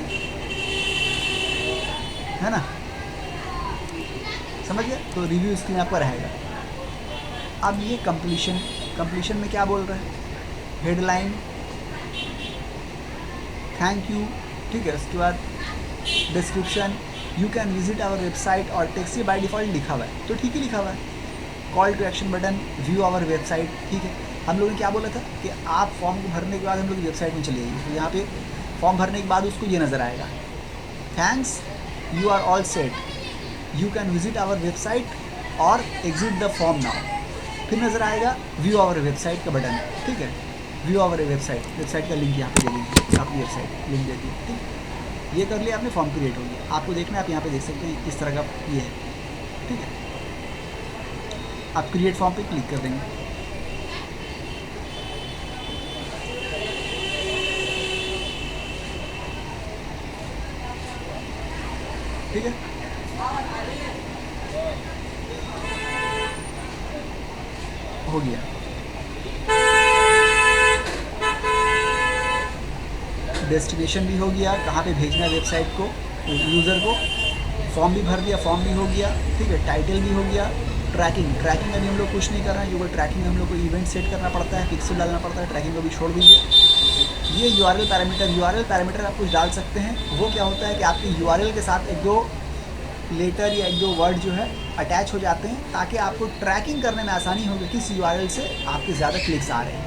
ना, समझ गए। तो रिव्यू स्क्रीन आपका रहेगा। अब ये कंप्लीशन में क्या बोल रहा है? हेडलाइन, थैंक यू, ठीक है। उसके बाद description, you can visit our website, और टेक्स्ट बाय डिफ़ॉल्ट लिखा हुआ है, तो ठीक ही लिखा हुआ है। Call to action button, view our website, ठीक है। हम लोगों ने क्या बोला था कि आप फॉर्म को भरने के बाद हम लोग वेबसाइट में चले जाइए, तो यहाँ पे फॉर्म भरने के बाद उसको ये नज़र आएगा, thanks you are all set, you can visit our website और एग्जिट द फॉर्म नाउ। फिर नज़र आएगा व्यू आवर वेबसाइट का बटन, ठीक है। व्यू आवर वेबसाइट का लिंक यहाँ पे दे दीजिए, आपकी वेबसाइट लिंक दे दी, ठीक। ये कर लिया आपने, फॉर्म क्रिएट हो गया। आपको देखना है, आप यहाँ पे देख सकते हैं इस तरह का ये है, ठीक है। आप क्रिएट फॉर्म पे क्लिक कर देंगे, ठीक है। हो गया। डेस्टिनेशन भी हो गया, कहाँ पे भेजना है वेबसाइट को, यूज़र को। फॉर्म भी भर दिया, फॉर्म भी हो गया, ठीक है। टाइटल भी हो गया। ट्रैकिंग में भी हम लोग कुछ नहीं कर रहे हैं, क्योंकि ट्रैकिंग में हम लोग को इवेंट सेट करना पड़ता है, पिक्सल डालना पड़ता है, ट्रैकिंग को भी छोड़ दीजिए। ये यूआरएल पैरामीटर आप कुछ डाल सकते हैं। वो क्या होता है कि आपके यूआरएल के साथ एक दो लेटर या एक दो वर्ड जो है अटैच हो जाते हैं, ताकि आपको ट्रैकिंग करने में आसानी होगी किस यूआरएल से आपके ज़्यादा क्लिक्स आ रहे हैं।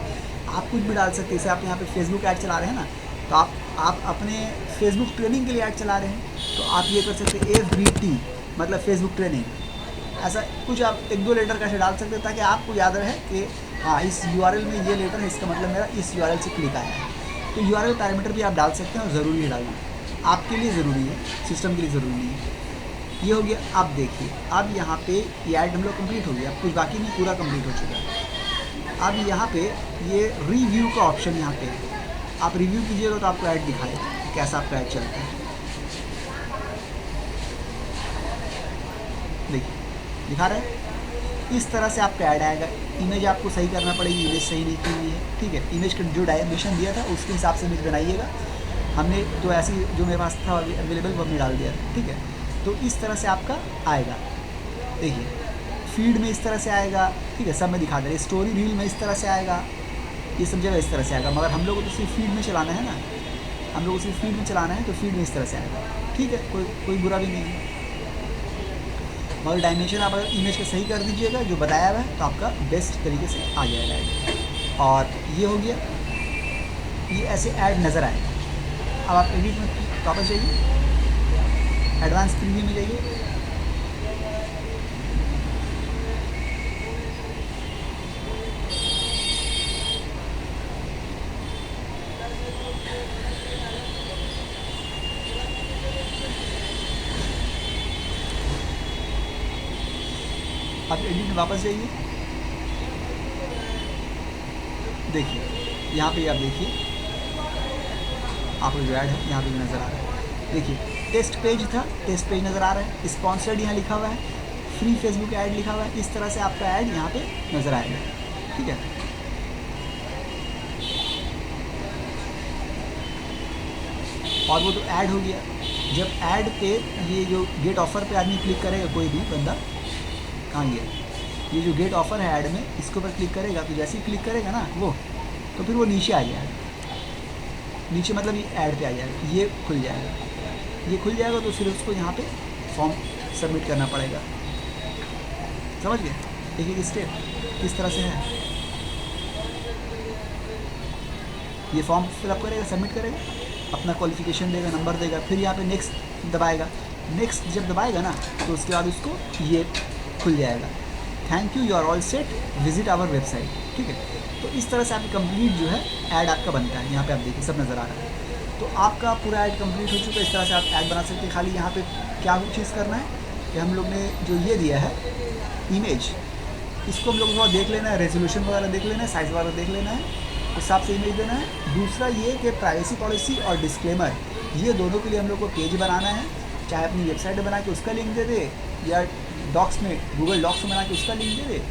आप कुछ भी डाल सकते हैं, जैसे आप यहाँ पे फेसबुक ऐड चला रहे हैं ना, तो आप अपने फेसबुक ट्रेनिंग के लिए ऐड चला रहे हैं, तो आप ये कर सकते हैं FBT मतलब फेसबुक ट्रेनिंग, ऐसा कुछ आप 1-2 लेटर का ऐसे डाल सकते हैं ताकि आपको याद रहे कि हाँ इस यूआरएल में ये लेटर है, इसका मतलब मेरा इस यूआरएल से क्लिक आया है। तो यूआरएल पैरामीटर भी आप डाल सकते हैं और ज़रूरी है डालना, आपके लिए ज़रूरी है, सिस्टम के लिए ज़रूरी नहीं है। ये हो गया। आप देखिए अब यहाँ पे ये ऐड हम लोग कम्प्लीट हो गया, अब कुछ बाकी नहीं, पूरा कम्प्लीट हो चुका है। अब यहाँ पे ये रिव्यू का ऑप्शन यहाँ पे है, आप रिव्यू कीजिएगा तो आपको ऐड दिखाएगा कि कैसा आपका ऐड चलता है। देखिए दिखा रहा है, इस तरह से आपका ऐड आएगा। इमेज आपको सही करना पड़ेगी, इमेज सही नहीं की हुई है, ठीक है। इमेज का जो डायमेंशन दिया था उसके हिसाब से इमेज बनाइएगा। हमने तो ऐसी जो मेरे पास था अवेलेबल वो हमने डाल दिया था, ठीक है। तो इस तरह से आपका आएगा। देखिए फीड में इस तरह से आएगा, ठीक है, सब में दिखा दे रहे। स्टोरी रील में इस तरह से आएगा, ये सब जगह इस तरह से आएगा। मगर हम लोग को तो सिर्फ फीड में चलाना है ना, हम लोग को सिर्फ फीड में चलाना है, तो फीड में इस तरह से आएगा, ठीक है। कोई बुरा भी नहीं है। मगर डायमेंशन आप अगर इमेज का सही कर दीजिएगा जो बताया हुआ है तो आपका बेस्ट तरीके से आ जाएगा ऐड। और ये हो गया, ये ऐसे ऐड नज़र आएगा। अब आप एडिट में वापस जाइए, एडवांस प्रीव्यू में जाइए, आप एडिट में वापस जाइए। देखिए यहाँ पे आप देखिए, आपको जो ऐड है यहाँ पे भी नज़र आ रहा है। देखिए टेस्ट पेज था, टेस्ट पेज नज़र आ रहा है, स्पॉन्सर्ड यहाँ लिखा हुआ है, फ्री फेसबुक ऐड लिखा हुआ है। इस तरह से आपका ऐड यहाँ पे नज़र आएगा, ठीक है। और वो तो ऐड हो गया। जब ऐड पे ये जो गेट ऑफर पे आदमी क्लिक करेगा, कोई भी बंदा, कहाँ गया, ये जो गेट ऑफर है ऐड में, इसके ऊपर क्लिक करेगा तो जैसे ही क्लिक करेगा ना वो, तो फिर वो नीचे आ जाएगा। नीचे मतलब ये ऐड पे आ जाएगा, ये खुल जाएगा। ये खुल जाएगा तो फिर उसको यहाँ पे फॉर्म सबमिट करना पड़ेगा। समझ गए? देखिए स्टेप किस तरह से है। ये फॉर्म फिलअप करेगा, सबमिट करेगा, अपना क्वालिफिकेशन देगा, नंबर देगा, फिर यहाँ पे नेक्स्ट दबाएगा। नेक्स्ट जब दबाएगा ना तो उसके बाद उसको ये खुल जाएगा, thank you you are all set, visit our website, ठीक है। तो इस तरह से आपकी कंप्लीट जो है ऐड आपका बनता है। यहाँ पे आप देखिए सब नज़र आ रहा है। तो आपका पूरा ऐड कंप्लीट हो चुका है। इस तरह से आप ऐड बना सकते हैं। खाली यहाँ पे क्या चीज़ करना है कि हम लोग ने जो ये दिया है इमेज, इसको हम लोग थोड़ा देख लेना है, रेजोल्यूशन वगैरह देख लेना है, साइज़ वगैरह देख लेना है, उस हिसाब से इमेज देना है। दूसरा ये कि प्राइवेसी पॉलिसी और डिस्क्लेमर, ये दोनों के लिए हम लोग को पेज बनाना है। चाहे अपनी वेबसाइट में बना के उसका लिंक दे दे, या डॉक्स में, गूगल डॉक्स में बना के उसका लिंक दे दे,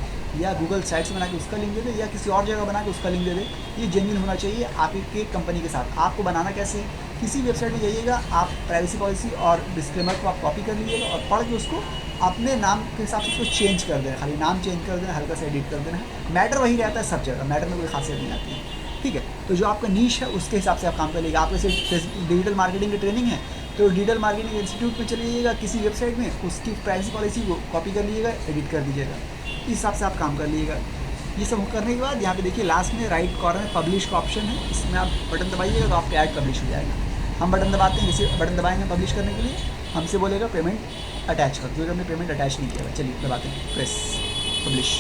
या गूगल साइट्स में बना के उसका लिंक दे दे, या किसी और जगह बना के उसका लिंक दे दे। ये जेन्युइन होना चाहिए आपके कंपनी के साथ। आपको बनाना कैसे है, किसी वेबसाइट में जाइएगा, आप प्राइवेसी पॉलिसी और डिस्क्लेमर को आप कॉपी कर लीजिएगा और पढ़ के उसको अपने नाम के हिसाब से उसको चेंज कर देना। खाली नाम चेंज कर देना, हल्का सा एडिट कर देना है। मैटर वही रहता है सब जगह, मैटर में कोई खासियत नहीं आती है, ठीक है। तो जो आपका नीश है उसके हिसाब से आप काम कर लीजिएगा। आपको जैसे डिजिटल मार्केटिंग की ट्रेनिंग है तो डिजिटल मार्केटिंग इंस्टीट्यूट में चले जाइएगा, किसी वेबसाइट में उसकी प्राइवेसी पॉलिसी को कॉपी कर लीजिएगा, एडिट कर दीजिएगा, इस हिसाब से आप काम कर लीजिएगा। ये सब करने के बाद यहाँ पे देखिए लास्ट में राइट कॉर्नर में पब्लिश का ऑप्शन है, इसमें आप बटन दबाइएगा तो आपका ऐड पब्लिश हो जाएगा। हम बटन दबाते हैं, जैसे बटन दबाएंगे पब्लिश करने के लिए, हमसे बोलेगा पेमेंट अटैच कर, क्योंकि हमने पेमेंट अटैच नहीं किया। चलिए दबाते हैं, प्रेस पब्लिश।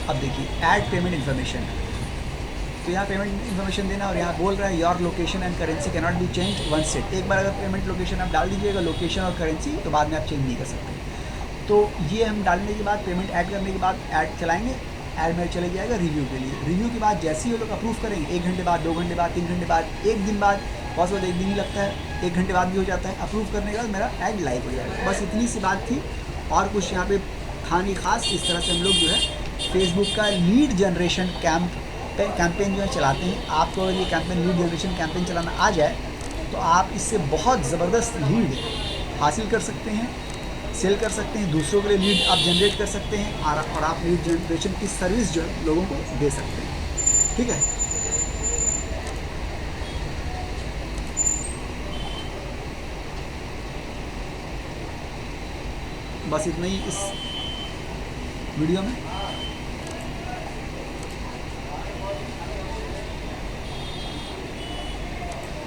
अब देखिए ऐड पेमेंट इन्फॉर्मेशन, तो यहाँ पेमेंट इन्फॉर्मेशन देना, और यहाँ बोल रहा है your location and currency can not be change one set. एक बार अगर पेमेंट लोकेशन आप डाल दीजिएगा, लोकेशन और करेंसी, तो बाद में आप चेंज नहीं कर सकते। तो ये हम डालने के बाद, पेमेंट ऐड करने के बाद ऐड चलाएंगे, ऐड में चले जाएगा रिव्यू के लिए। रिव्यू के बाद जैसे ही वो लोग अप्रूव करेंगे, 1 घंटे बाद, 2 घंटे बाद, 3 घंटे बाद, 1 दिन बाद, बहुत बहुत 1 दिन ही लगता है, 1 घंटे बाद भी हो जाता है। अप्रूव करने के बाद मेरा ऐड लाइव हो जाएगा। बस इतनी सी बात थी, और कुछ यहाँ पे खानी खास। इस तरह से हम लोग जो है फेसबुक का लीड जनरेशन कैंपेन जो है चलाते हैं। आपको अगर ये कैंपेन, लीड जनरेशन कैंपेन चलाना आ जाए तो आप इससे बहुत ज़बरदस्त लीड हासिल कर सकते हैं, सेल कर सकते हैं, दूसरों के लिए लीड आप जनरेट कर सकते हैं, और आप लीड जनरेशन की सर्विस जो है लोगों को दे सकते हैं, ठीक है। बस इतना ही इस वीडियो में।